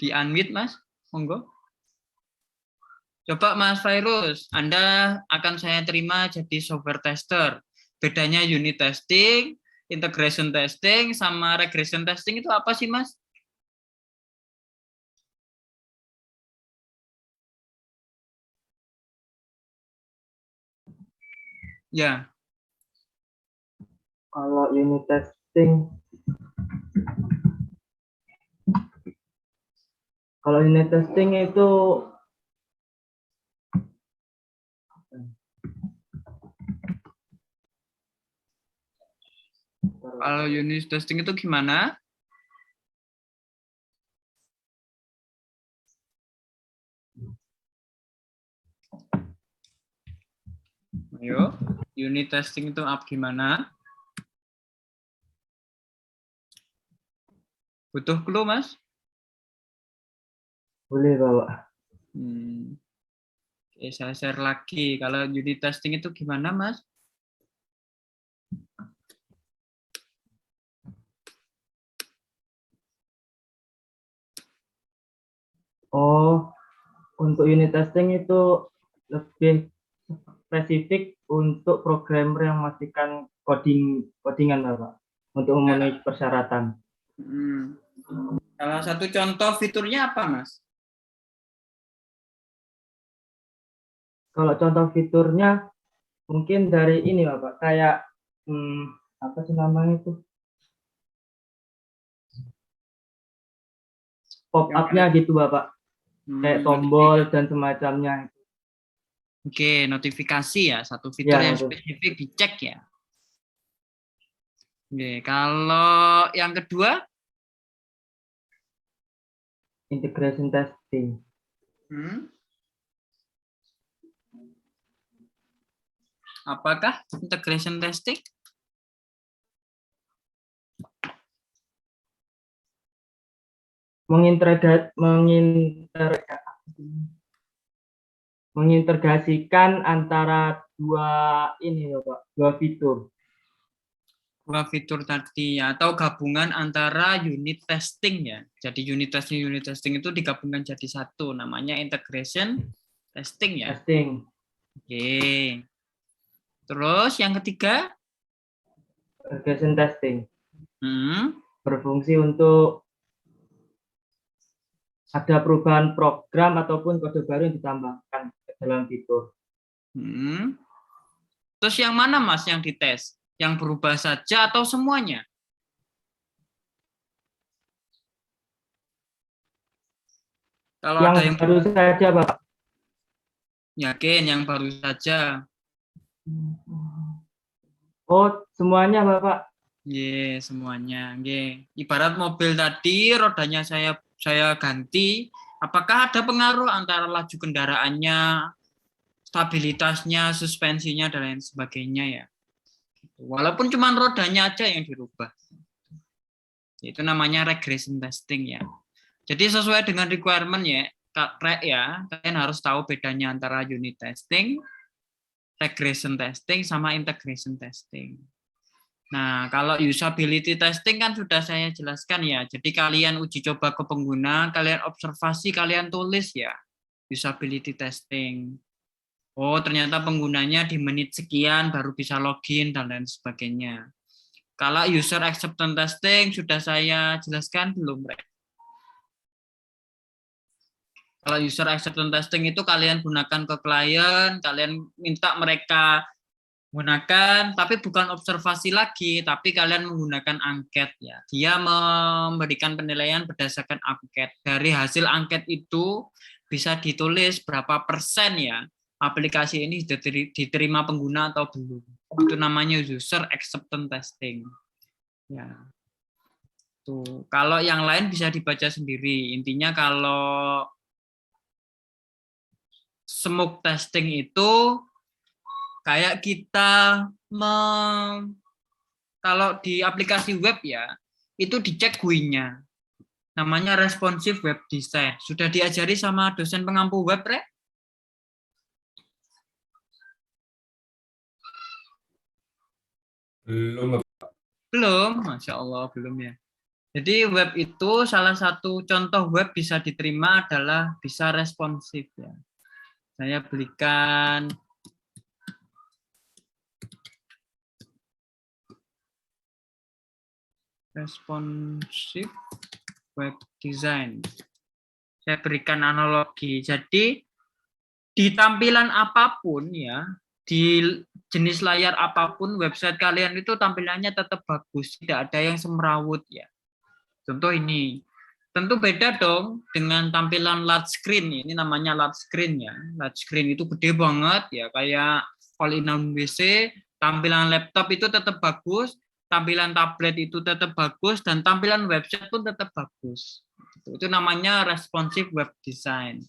Di unmute, Mas. Monggo. Coba Mas Virus, Anda akan saya terima jadi software tester. Bedanya unit testing, integration testing, sama regression testing itu apa sih, Mas? Ya, Kalau unit testing, itu kalau unit testing itu gimana? Ayo, unit testing itu gimana? Butuh clue, Mas? boleh Bapak. Oke, saya share lagi. Kalau unit testing itu gimana, Mas? Oh, untuk unit testing itu lebih spesifik untuk programmer yang memastikan codingan Bapak, untuk memenuhi persyaratan. Salah satu contoh fiturnya apa, Mas? Kalau contoh fiturnya mungkin dari ini Bapak, kayak apa sih namanya itu? Pop-up-nya gitu Bapak. Kayak tombol dan semacamnya. Oke, notifikasi ya, satu fitur Ya, yang betul. spesifik dicek ya. Oke, kalau yang kedua, Integration testing. Apakah integration testing? Mengintegrasikan antara dua fitur. Dua fitur tadi ya, atau gabungan antara unit testing ya. Jadi unit testing itu digabungkan jadi satu, namanya integration testing ya. Testing. Oke. Terus yang ketiga? Regression testing. Berfungsi untuk ada perubahan program ataupun kode baru yang ditambahkan ke dalam fitur. Terus yang mana Mas yang dites? Yang berubah saja atau semuanya? Kalau yang ada yang baru saja, Bapak. Yakin yang baru saja. Oh, semuanya, Bapak. Semuanya. Ibarat mobil tadi rodanya saya ganti, apakah ada pengaruh antara laju kendaraannya, stabilitasnya, suspensinya dan lain sebagainya ya. Walaupun cuma rodanya aja yang dirubah. Itu namanya regression testing ya. Jadi sesuai dengan requirement ya, kalian harus tahu bedanya antara unit testing, regression testing sama integration testing. Nah, kalau usability testing kan sudah saya jelaskan ya. Jadi kalian uji coba ke pengguna, kalian observasi, kalian tulis ya. Usability testing. Oh, ternyata penggunanya di menit sekian baru bisa login dan lain sebagainya. Kalau user acceptance testing sudah saya jelaskan belum, Rek? Kalau user acceptance testing itu kalian gunakan ke klien, kalian minta mereka gunakan, tapi bukan observasi lagi, tapi kalian menggunakan angket ya. Dia memberikan penilaian berdasarkan angket. Dari hasil angket itu bisa ditulis berapa persen ya aplikasi ini diterima pengguna atau belum. Itu namanya user acceptance testing. Ya. Tuh, kalau yang lain bisa dibaca sendiri. Intinya kalau smoke testing itu kayak kita kalau di aplikasi web ya, itu dicek GUI-nya. Namanya responsive web design. Sudah diajari sama dosen pengampu web, Rek? Belum. Belum, Masya Allah, belum ya. Jadi web itu salah satu contoh web bisa diterima adalah bisa responsif ya. Saya berikan responsive web design. Saya berikan analogi. Jadi di tampilan apapun ya, di jenis layar apapun website kalian itu tampilannya tetap bagus, tidak ada yang semrawut ya. Contoh ini. Tentu beda dong dengan tampilan large screen. Ini namanya large screen ya. Large screen itu gede banget ya, kayak all-in-one WC. Tampilan laptop itu tetap bagus, tampilan tablet itu tetap bagus, dan tampilan website pun tetap bagus. Itu namanya responsive web design.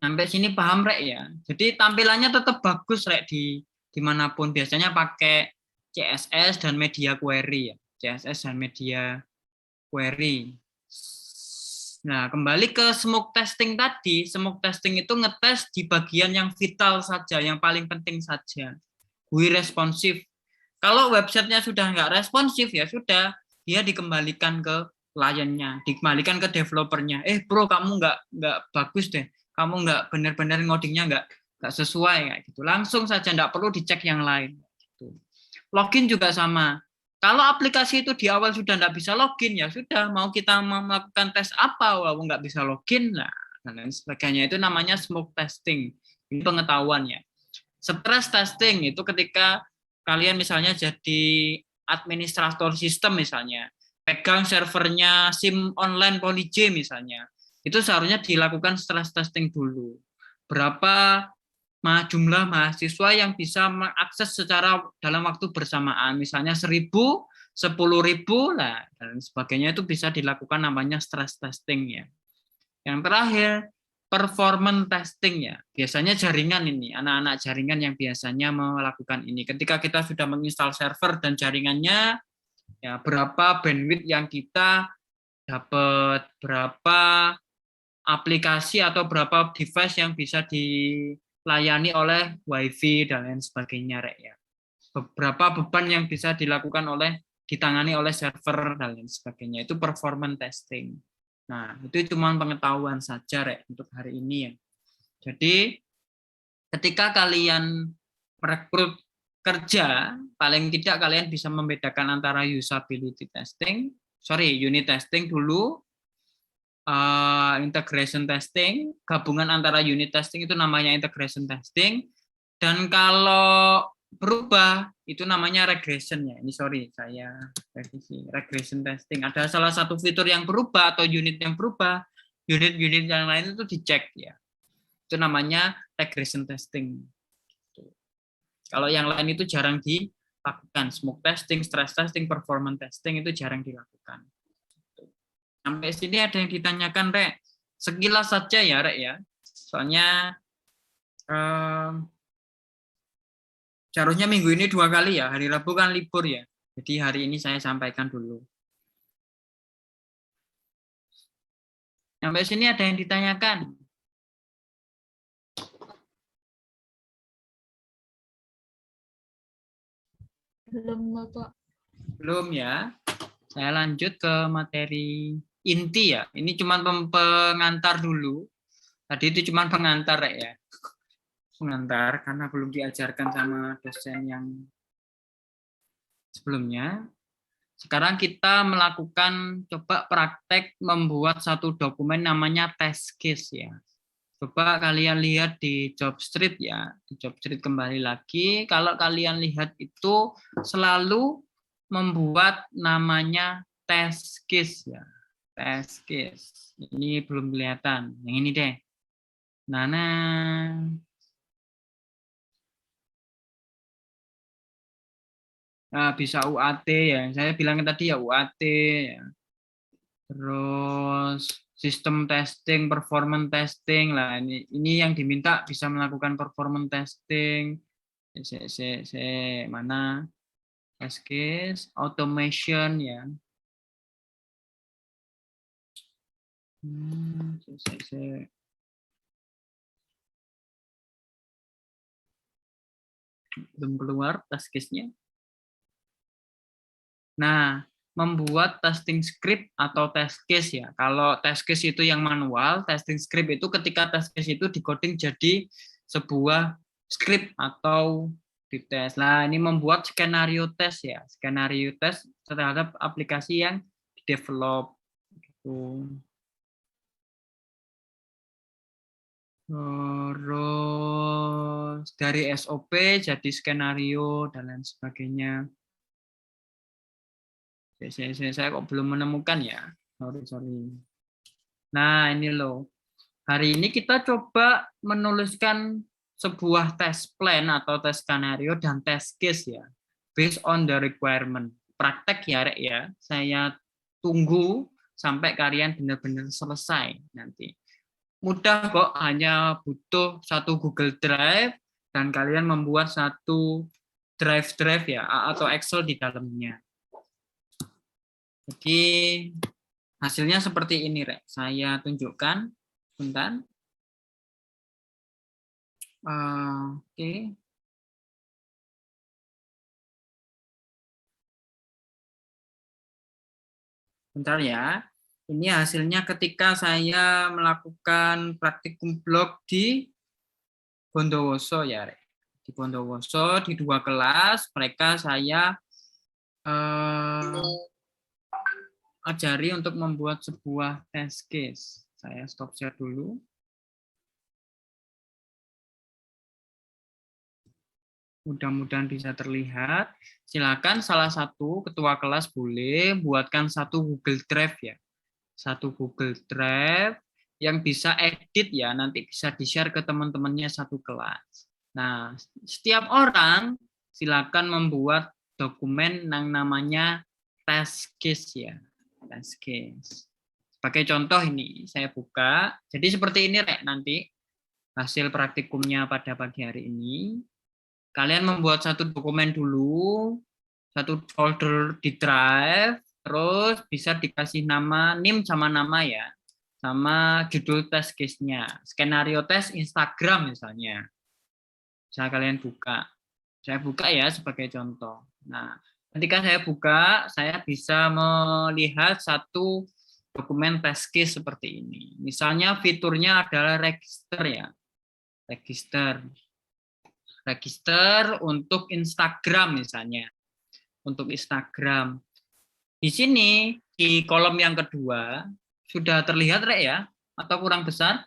Sampai sini paham Rek ya? Jadi tampilannya tetap bagus Rek dimanapun. Biasanya pakai CSS dan media query ya. CSS dan media query. Nah, kembali ke smoke testing tadi. Smoke testing itu ngetes di bagian yang vital saja, yang paling penting saja. GUI responsif. Kalau websitenya sudah nggak responsif, ya sudah, dia dikembalikan ke kliennya, dikembalikan ke developernya. Bro, kamu nggak bagus deh. Kamu nggak benar-benar ngodingnya nggak sesuai kayak gitu. Langsung saja, nggak perlu dicek yang lain. Gitu. Login juga sama. Kalau aplikasi itu di awal sudah nggak bisa login, ya sudah, mau kita melakukan tes apa, walaupun nggak bisa login, nah, dan lain sebagainya. Itu namanya smoke testing. Ini pengetahuan ya. Stress testing itu ketika kalian misalnya jadi administrator sistem misalnya, pegang servernya SIM online Polyj misalnya, itu seharusnya dilakukan stress testing dulu. Berapa jumlah mahasiswa yang bisa mengakses secara dalam waktu bersamaan, misalnya 1.000, 10.000, lah, dan sebagainya, itu bisa dilakukan namanya stress testing ya. Yang terakhir, performance testing ya. Biasanya jaringan ini, anak-anak jaringan yang biasanya melakukan ini. Ketika kita sudah menginstal server dan jaringannya, ya berapa bandwidth yang kita dapat, berapa aplikasi atau berapa device yang bisa dilayani oleh WiFi dan lain sebagainya, Rek ya. Beberapa beban yang bisa dilakukan ditangani oleh server dan lain sebagainya. Itu performance testing. Nah, itu cuma pengetahuan saja, Rek, untuk hari ini ya. Jadi, ketika kalian merekrut kerja, paling tidak kalian bisa membedakan antara usability testing, unit testing dulu, integration testing, gabungan antara unit testing itu namanya integration testing, dan kalau berubah itu namanya regression ya. Ini saya revisi. Regression testing. Ada salah satu fitur yang berubah atau unit yang berubah, unit-unit yang lain itu dicek ya. Itu namanya regression testing. Kalau yang lain itu jarang dilakukan. Smoke testing, stress testing, performance testing itu jarang dilakukan. Sampai sini ada yang ditanyakan, Rek? Sekilas saja ya, Rek ya. Soalnya seharusnya minggu ini 2 kali ya. Hari Rabu kan libur ya. Jadi hari ini saya sampaikan dulu. Sampai sini ada yang ditanyakan? Belum, Bapak. Belum ya. Saya lanjut ke materi inti ya. Ini cuma pengantar dulu. Tadi itu cuma pengantar ya. Pengantar karena belum diajarkan sama dosen yang sebelumnya. Sekarang kita melakukan coba praktek membuat satu dokumen namanya test case ya. Coba kalian lihat di job street ya. Di job street kembali lagi. Kalau kalian lihat itu selalu membuat namanya test case ya. Test case. Ini belum kelihatan. Yang ini deh. Nah, bisa UAT ya. Saya bilang tadi ya UAT ya. Terus sistem testing, performance testing lah. Ini yang diminta bisa melakukan performance testing. Mana? Test case, automation ya. Belum keluar test case-nya. Nah, membuat testing script atau test case ya. Kalau test case itu yang manual, testing script itu ketika test case itu di-coding jadi sebuah script atau dites. Nah, ini membuat skenario test ya. Skenario test terhadap aplikasi yang develop gitu. Terus dari SOP jadi skenario dan lain sebagainya. Saya kok belum menemukan ya. Sorry. Nah, ini loh. Hari ini kita coba menuliskan sebuah test plan atau test skenario dan test case ya. Based on the requirement. Praktek ya, Rek ya. Saya tunggu sampai kalian benar-benar selesai nanti. Mudah kok, hanya butuh satu Google Drive dan kalian membuat satu drive ya atau Excel di dalamnya. Jadi hasilnya seperti ini, Rek. Saya tunjukkan, bentar. Oke. Bentar ya. Ini hasilnya ketika saya melakukan praktikum blog di Bondowoso ya, Rek. Di Bondowoso di 2 kelas, mereka saya ajari untuk membuat sebuah test case. Saya stop share dulu. Mudah-mudahan bisa terlihat. Silakan salah satu ketua kelas boleh buatkan satu Google Drive ya. Satu Google Drive yang bisa edit ya, nanti bisa di-share ke teman-temannya satu kelas. Nah, setiap orang silakan membuat dokumen yang namanya test case ya. Test case. Sebagai contoh ini, saya buka. Jadi seperti ini, Rek, nanti hasil praktikumnya pada pagi hari ini. Kalian membuat satu dokumen dulu, satu folder di Drive, terus bisa dikasih nama, NIM sama nama ya, sama judul test case-nya. Skenario test Instagram misalnya. Bisa kalian buka. Saya buka ya sebagai contoh. Nah, ketika saya buka, saya bisa melihat satu dokumen test case seperti ini. Misalnya fiturnya adalah register ya. Register untuk Instagram misalnya. Untuk Instagram. Di sini, di kolom yang kedua, sudah terlihat, Rek ya? Atau kurang besar?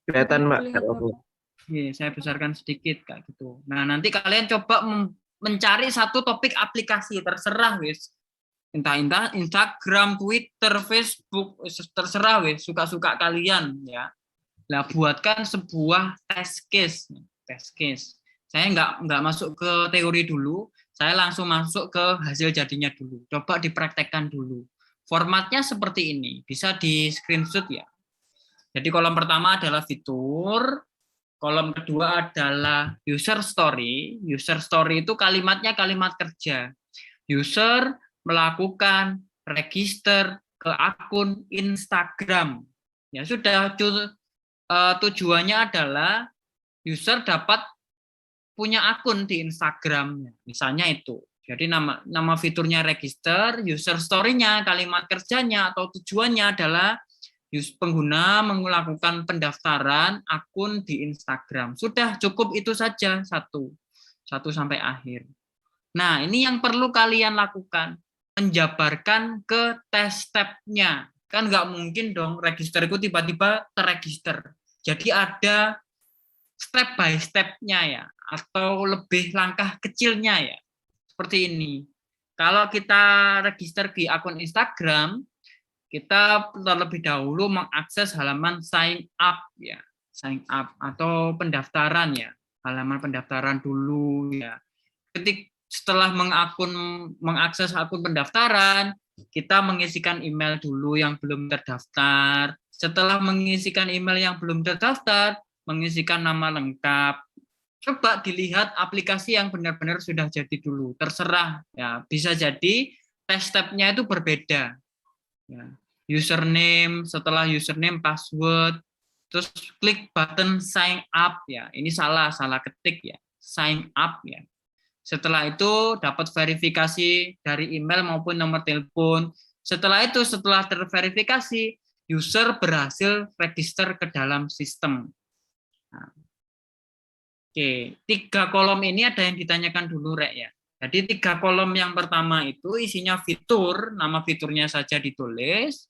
Kelihatan, Mbak. Oke, saya besarkan sedikit, kayak gitu. Nah, nanti kalian coba mencari satu topik aplikasi, terserah, wis. Entah Instagram, Twitter, Facebook, terserah, wis. Suka-suka kalian, ya. Nah, buatkan sebuah test case. Saya nggak masuk ke teori dulu, saya langsung masuk ke hasil jadinya dulu. Coba dipraktekkan dulu. Formatnya seperti ini, bisa di screenshot ya. Jadi kolom pertama adalah fitur, kolom kedua adalah user story. User story itu kalimatnya kalimat kerja. User melakukan register ke akun Instagram. Ya sudah, tujuannya adalah user dapat punya akun di Instagramnya, misalnya itu. Jadi nama fiturnya register, user story-nya, kalimat kerjanya atau tujuannya adalah pengguna melakukan pendaftaran akun di Instagram. Sudah cukup itu saja satu sampai akhir. Nah, ini yang perlu kalian lakukan, menjabarkan ke test step-nya. Kan nggak mungkin dong register itu tiba-tiba terregister. Jadi ada step by step-nya ya, atau lebih langkah kecilnya ya. Seperti ini. Kalau kita register di akun Instagram, kita terlebih dahulu mengakses halaman sign up ya. Sign up atau pendaftaran ya. Halaman pendaftaran dulu ya. Setelah mengakses akun pendaftaran, kita mengisikan email dulu yang belum terdaftar. Setelah mengisikan email yang belum terdaftar, mengisikan nama lengkap. Coba dilihat aplikasi yang benar-benar sudah jadi dulu. Terserah ya, bisa jadi test step-nya itu berbeda. Ya. Username, setelah username password, terus klik button sign up ya. Ini salah ketik ya. Sign up ya. Setelah itu dapat verifikasi dari email maupun nomor telepon. Setelah itu, setelah terverifikasi, user berhasil register ke dalam sistem. Nah, oke, 3 kolom ini ada yang ditanyakan dulu, Rek ya. Jadi 3 kolom yang pertama itu isinya fitur, nama fiturnya saja ditulis.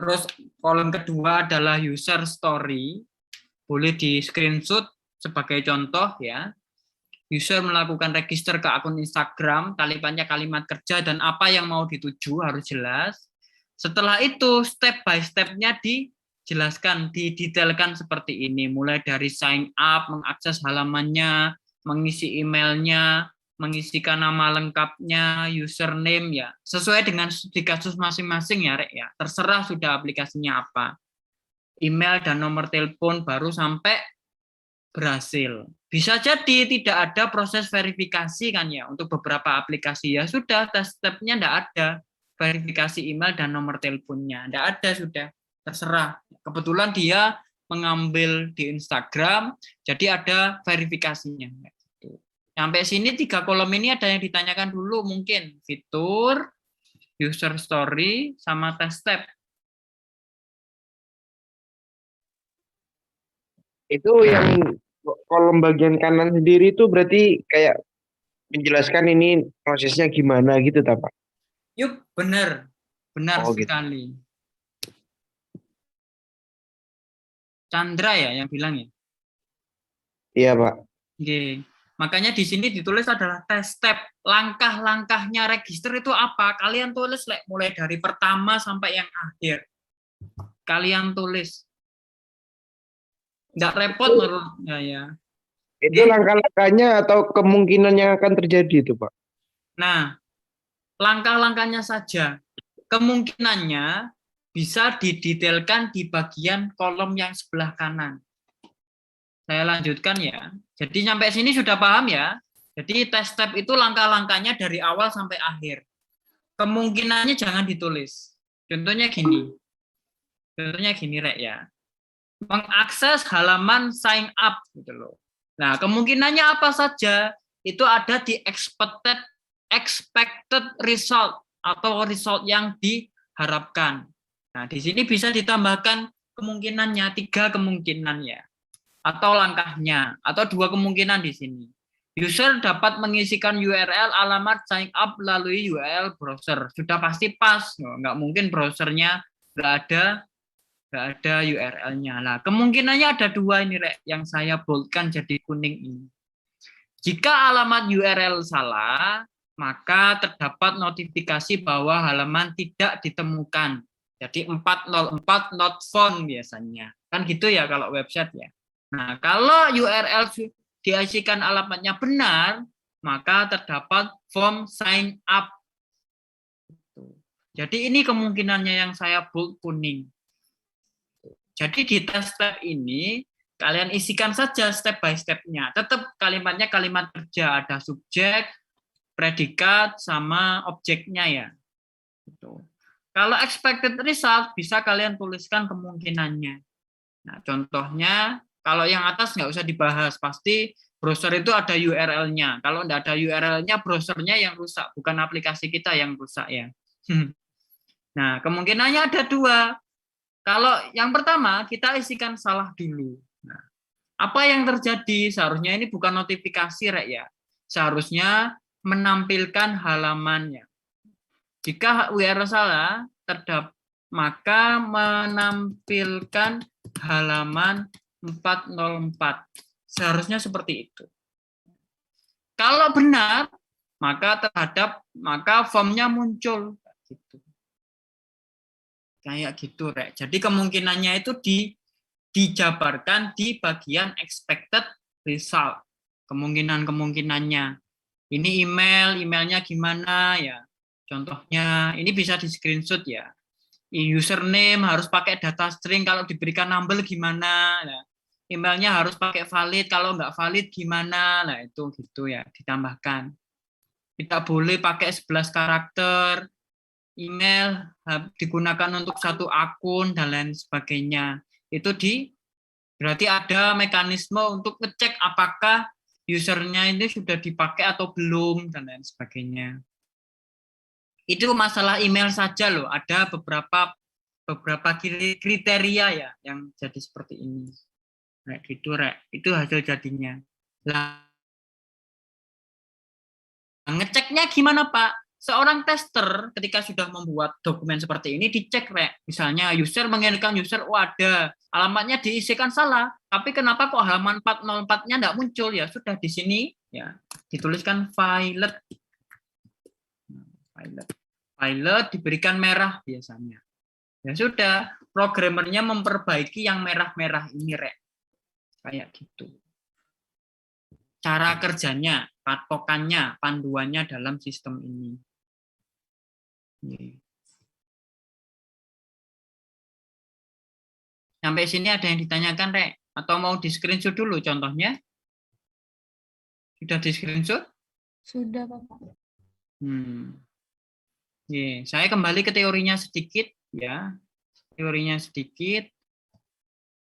Terus kolom kedua adalah user story, boleh di screenshot sebagai contoh ya. User melakukan register ke akun Instagram, kalimatnya kalimat kerja dan apa yang mau dituju harus jelas. Setelah itu step by step-nya dijelaskan, didetailkan seperti ini, mulai dari sign up, mengakses halamannya, mengisi emailnya, mengisikan nama lengkapnya, username ya, sesuai dengan di kasus masing-masing ya, Rek ya. Terserah sudah aplikasinya apa. Email dan nomor telepon baru sampai berhasil. Bisa jadi tidak ada proses verifikasi kan ya untuk beberapa aplikasi ya sudah step-nya enggak ada. Verifikasi email dan nomor teleponnya enggak ada sudah. Terserah. Kebetulan dia mengambil di Instagram jadi ada verifikasinya. Sampai sini 3 kolom ini ada yang ditanyakan dulu mungkin fitur, user story, sama test step. Itu yang kolom bagian kanan sendiri itu berarti kayak menjelaskan ini prosesnya gimana gitu, Pak? Yuk, benar. Benar Oh, gitu. sekali. Chandra ya yang bilang ya? Iya, Pak. Oke. Makanya di sini ditulis adalah test step. Langkah-langkahnya register itu apa? Kalian tulis mulai dari pertama sampai yang akhir. Kalian tulis. Nggak repot menurut ya. Itu langkah-langkahnya atau kemungkinan yang akan terjadi itu, Pak? Nah, langkah-langkahnya saja. Kemungkinannya bisa didetailkan di bagian kolom yang sebelah kanan. Saya lanjutkan ya. Jadi sampai sini sudah paham ya. Jadi test step itu langkah-langkahnya dari awal sampai akhir. Kemungkinannya jangan ditulis. Contohnya gini. Rek ya. Mengakses halaman sign up gitu loh. Nah, kemungkinannya apa saja? Itu ada di expected result atau result yang diharapkan. Nah, di sini bisa ditambahkan kemungkinannya, 3 kemungkinan ya. Atau langkahnya, atau 2 kemungkinan di sini. User dapat mengisikan URL alamat sign up melalui URL browser. Sudah pasti pas, nggak mungkin browsernya nggak ada URL-nya. Nah, kemungkinannya ada 2 ini, Rek, yang saya boldkan jadi kuning ini. Jika alamat URL salah, maka terdapat notifikasi bahwa halaman tidak ditemukan. Jadi 404 not found biasanya. Kan gitu ya kalau website ya. Nah, kalau URL diisikan alamatnya benar, maka terdapat form sign up. Jadi ini kemungkinannya yang saya bold kuning. Jadi di test step ini, kalian isikan saja step by step-nya. Tetap kalimatnya kalimat kerja, ada subjek, predikat, sama objeknya ya. Gitu. Kalau expected result, bisa kalian tuliskan kemungkinannya. Nah, contohnya, kalau yang atas nggak usah dibahas, pasti browser itu ada URL-nya. Kalau nggak ada URL-nya, browsernya yang rusak, bukan aplikasi kita yang rusak ya. Nah, kemungkinannya ada 2. Kalau yang pertama, kita isikan salah dulu. Nah, apa yang terjadi? Seharusnya ini bukan notifikasi, Rek ya. Seharusnya menampilkan halamannya. Jika URL salah, maka menampilkan halaman 404. Seharusnya seperti itu. Kalau benar, maka formnya muncul. Gitu. Kayak gitu, Rek. Jadi kemungkinannya itu dijabarkan di bagian expected result. Kemungkinannya. Ini emailnya gimana ya. Contohnya, ini bisa di screenshot ya. Username harus pakai data string, kalau diberikan number gimana. Nah, emailnya harus pakai valid, kalau nggak valid gimana. Nah, itu gitu ya, ditambahkan. Tidak boleh pakai 11 karakter. Email digunakan untuk 1 akun, dan lain sebagainya. Itu berarti ada mekanisme untuk ngecek apakah usernya ini sudah dipakai atau belum dan lain sebagainya. Itu masalah email saja loh, ada beberapa kriteria ya yang jadi seperti ini. Rek gitu rek, itu hasil jadinya. Lah ngeceknya gimana Pak? Seorang tester ketika sudah membuat dokumen seperti ini dicek rek. Misalnya user menginginkan user, oh ada alamatnya diisikan salah, tapi kenapa kok halaman 404-nya enggak muncul ya? Sudah di sini ya dituliskan violet. Violet diberikan merah biasanya. Ya sudah, programmernya memperbaiki yang merah-merah ini rek. Kayak gitu. Cara kerjanya, patokannya, panduannya dalam sistem ini. Sampai sini ada yang ditanyakan, Rek? Atau mau di screenshot dulu contohnya? Sudah di screenshot? Sudah, Bapak. Saya kembali ke teorinya sedikit, ya. Teorinya sedikit.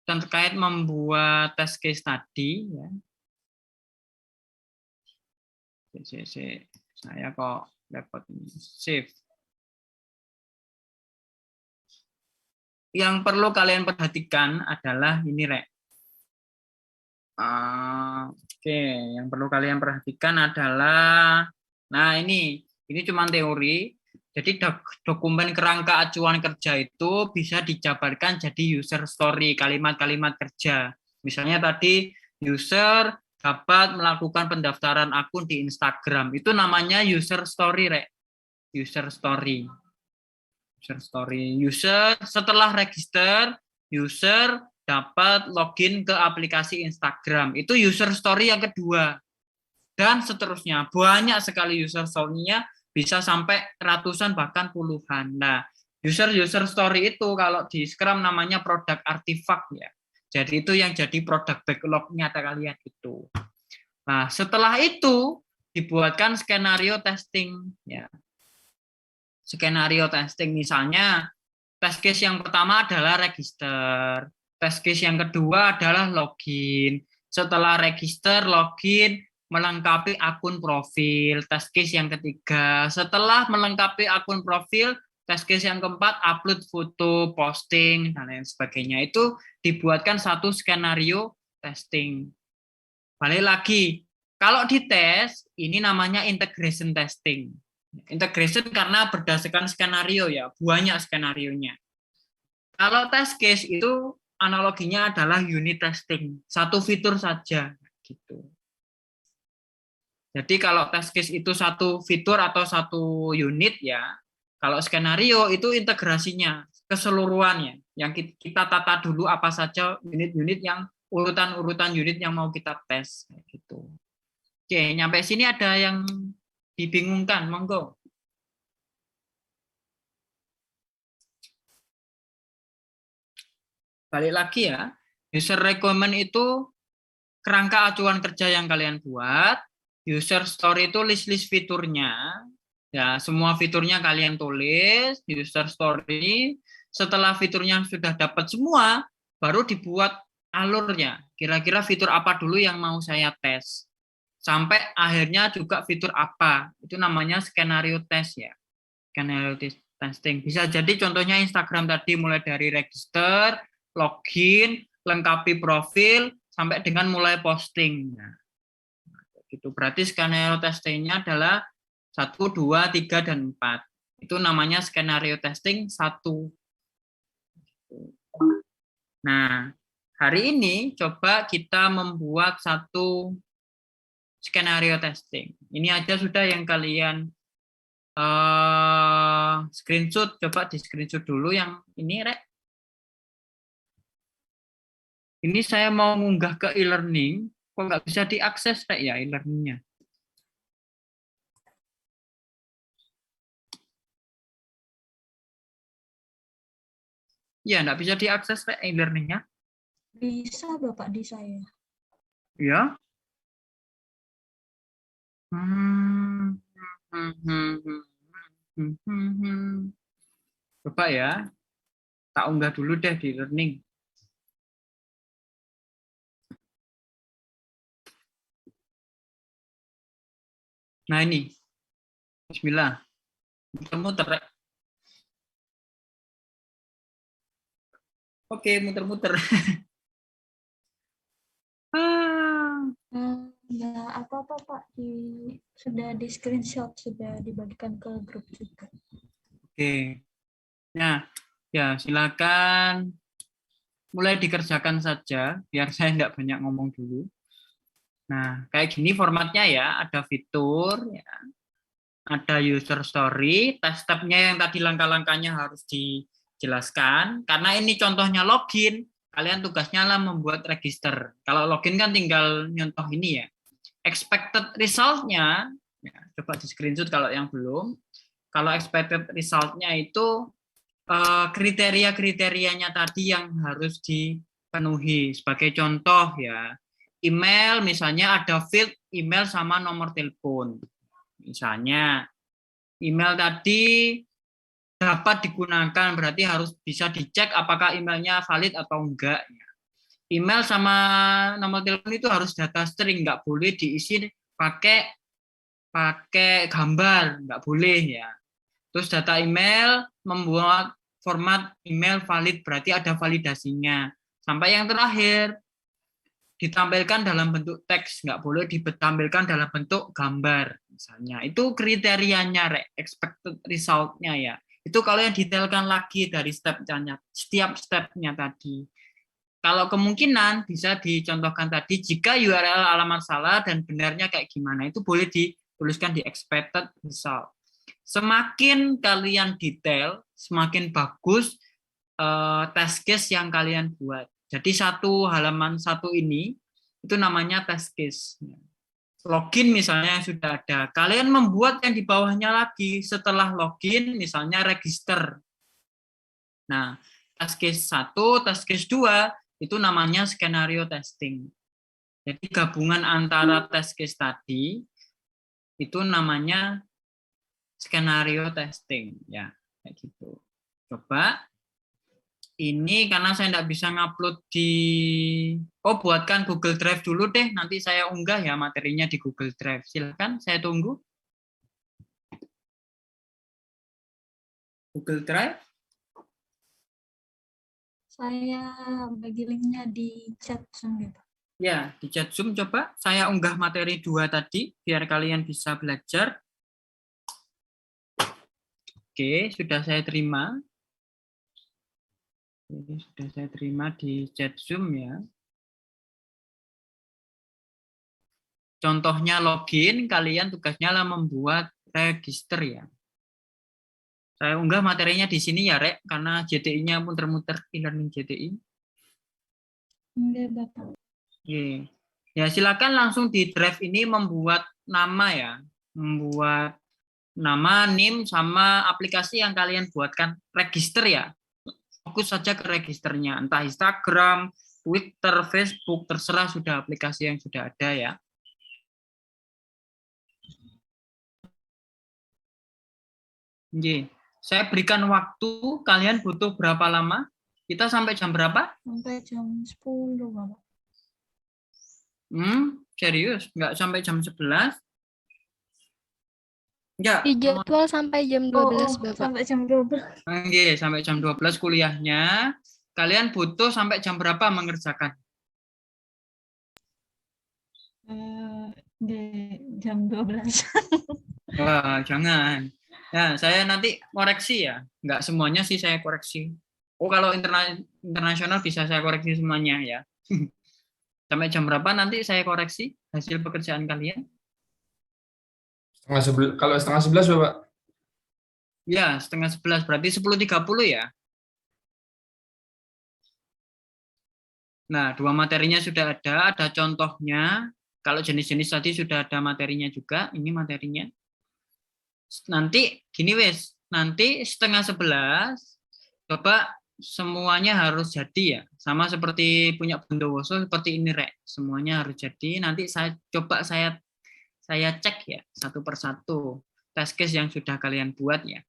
Terkait membuat test case tadi, ya. Saya kok dapat ini save. Yang perlu kalian perhatikan adalah ini rek. Oke, yang perlu kalian perhatikan adalah, nah ini cuma teori. Jadi dokumen kerangka acuan kerja itu bisa dijabarkan jadi user story, kalimat-kalimat kerja. Misalnya tadi user dapat melakukan pendaftaran akun di Instagram. Itu namanya user story, Rek. User story. User story. User setelah register, user dapat login ke aplikasi Instagram. Itu user story yang kedua. Dan seterusnya. Banyak sekali user story-nya, bisa sampai ratusan bahkan puluhan. Nah, user story itu kalau di Scrum namanya product artifact ya. Jadi itu yang jadi product backlog-nya kalian itu. Nah, setelah itu dibuatkan skenario testing ya. Skenario testing misalnya test case yang pertama adalah register, test case yang kedua adalah login. Setelah register, login, melengkapi akun profil, test case yang ketiga. Setelah melengkapi akun profil, test case yang keempat, upload foto, posting, dan lain sebagainya. Itu dibuatkan satu skenario testing. Balik lagi, kalau dites, ini namanya integration testing. Integration karena berdasarkan skenario ya, banyak skenarionya. Kalau test case itu analoginya adalah unit testing, satu fitur saja gitu. Jadi kalau test case itu satu fitur atau satu unit ya, kalau skenario itu integrasinya, keseluruhannya. Yang kita tata dulu apa saja unit-unit yang urutan-urutan unit yang mau kita tes gitu. Oke, nyampe sini ada yang dibingungkan, monggo. Balik lagi ya, user requirement itu kerangka acuan kerja yang kalian buat. User story itu list-list fiturnya. Ya, semua fiturnya kalian tulis, user story. Setelah fiturnya sudah dapat semua, baru dibuat alurnya. Kira-kira fitur apa dulu yang mau saya tes. Sampai akhirnya juga fitur apa. Itu namanya skenario test ya. Skenario testing. Bisa jadi contohnya Instagram tadi mulai dari register, login, lengkapi profil, sampai dengan mulai posting. Nah, gitu. Berarti skenario testingnya adalah 1, 2, 3, dan 4. Itu namanya skenario testing 1. Nah, hari ini coba kita membuat satu skenario testing. Ini aja sudah yang kalian screenshot. Coba di screenshot dulu yang ini, Rek. Ini saya mau mengunggah ke e-learning. Kok nggak bisa diakses, Rek, ya e-learningnya? Ya, nggak bisa diakses, Rek, e-learningnya. Bisa, Bapak, di saya. Ya. Coba ya. Tak unggah dulu deh di e-learning. Nah ini, Bismillah. Muter-muter, Rek. Oke, muter-muter. Ya, apa-apa Pak, sudah di screenshot, sudah dibagikan ke grup juga. Oke. Nah, ya silakan mulai dikerjakan saja, biar saya tidak banyak ngomong dulu. Nah, kayak gini formatnya ya, ada fitur, ya, ada user story, test step-nya yang tadi langkah-langkahnya harus dijelaskan. Karena ini contohnya login, kalian tugasnya lah membuat register. Kalau login kan tinggal nyontoh ini ya. Expected result-nya, ya, coba di screenshot kalau yang belum. Kalau expected result-nya itu kriteria-kriterianya tadi yang harus dipenuhi. Sebagai contoh ya, email misalnya ada field email sama nomor telepon. Misalnya email tadi dapat digunakan, berarti harus bisa dicek apakah emailnya valid atau enggak. Email sama nomor telepon itu harus data string, nggak boleh diisi pakai gambar, nggak boleh ya. Terus data email membuat format email valid, berarti ada validasinya. Sampai yang terakhir, ditampilkan dalam bentuk teks, nggak boleh ditampilkan dalam bentuk gambar. Misalnya, itu kriterianya, expected result-nya ya. Itu kalau yang detailkan lagi dari setiap step-nya tadi. Kalau kemungkinan bisa dicontohkan tadi, jika URL alamat salah dan benarnya kayak gimana, itu boleh dituliskan di expected result. Semakin kalian detail, semakin bagus test case yang kalian buat. Jadi satu halaman satu ini, itu namanya test case. Login misalnya yang sudah ada. Kalian membuat yang di bawahnya lagi setelah login, misalnya register. Nah, test case 1, test case 2, itu namanya skenario testing. Jadi gabungan antara test case tadi, itu namanya skenario testing. Ya, kayak gitu. Coba. Ini karena saya tidak bisa ngupload buatkan Google Drive dulu deh, nanti saya unggah ya materinya di Google Drive. Silakan, saya tunggu. Google Drive. Saya bagi linknya di chat Zoom gitu. Ya, di chat Zoom coba saya unggah materi 2 tadi biar kalian bisa belajar. Oke, sudah saya terima. Ini sudah saya terima di chat Zoom ya. Contohnya login, kalian tugasnya lah membuat register ya. Saya unggah materinya di sini ya, Rek, karena JTI-nya muter-muter e-learning JTI. Enggak, Bapak. Oke. Ya, silakan langsung di drive ini membuat nama ya. Membuat nama, NIM, sama aplikasi yang kalian buatkan. Register ya. Fokus saja ke registernya, entah Instagram, Twitter, Facebook, terserah sudah aplikasi yang sudah ada ya. Oke. Saya berikan waktu, kalian butuh berapa lama? Kita sampai jam berapa? Sampai jam 10, Bapak. Serius? Nggak sampai jam 11? Enggak. Di jadwal sampai jam 12, Bapak. Sampai jam 12. Oke, sampai jam 12 kuliahnya. Kalian butuh sampai jam berapa mengerjakan? Di jam 12. Wah, jangan. Nah, saya nanti koreksi ya. Nggak semuanya sih saya koreksi. Oh, kalau internasional bisa saya koreksi semuanya ya. Sampai jam berapa nanti saya koreksi hasil pekerjaan kalian? Kalau setengah 11, Bapak. Ya, setengah 11. Berarti 10.30 ya. Nah, 2 materinya sudah ada contohnya. Kalau jenis-jenis tadi sudah ada materinya juga. Ini materinya. Nanti, gini wes. Nanti setengah 11, coba semuanya harus jadi ya. Sama seperti punya Bondowoso, seperti ini, Rek. Semuanya harus jadi. Nanti saya cek ya satu persatu test case yang sudah kalian buat ya.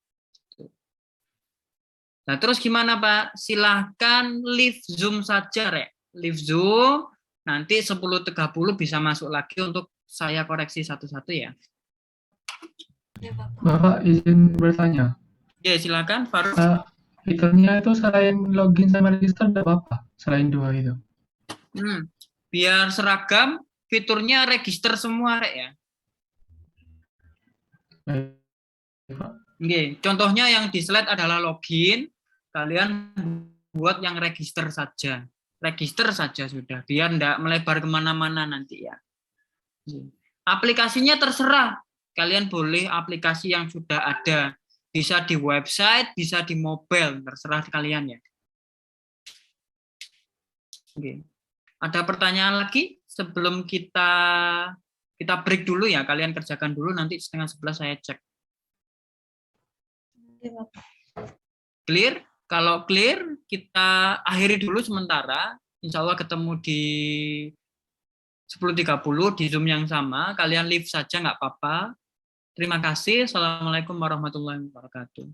Nah, terus gimana Pak? Silahkan leave Zoom saja, Rek. Leave Zoom, nanti 10.30 bisa masuk lagi untuk saya koreksi satu-satu ya. Ya, Bapak. Bapak izin bertanya. Ya, silakan Faruk. Fiturnya itu selain login sama register ada apa? Selain dua itu. Biar seragam, fiturnya register semua, Rek ya. Baik, Pak. Oke, contohnya yang di slide adalah login. Kalian buat yang register saja. Register saja sudah, biar enggak melebar kemana-mana nanti ya. Aplikasinya terserah. Kalian boleh aplikasi yang sudah ada. Bisa di website, bisa di mobile. Terserah kalian ya. Oke. Ada pertanyaan lagi? Sebelum kita break dulu ya. Kalian kerjakan dulu, nanti 10:30 saya cek. Ya, Bapak. Clear? Kalau clear, kita akhiri dulu sementara. Insya Allah ketemu di 10.30 di Zoom yang sama. Kalian leave saja, nggak apa-apa. Terima kasih. Assalamualaikum warahmatullahi wabarakatuh.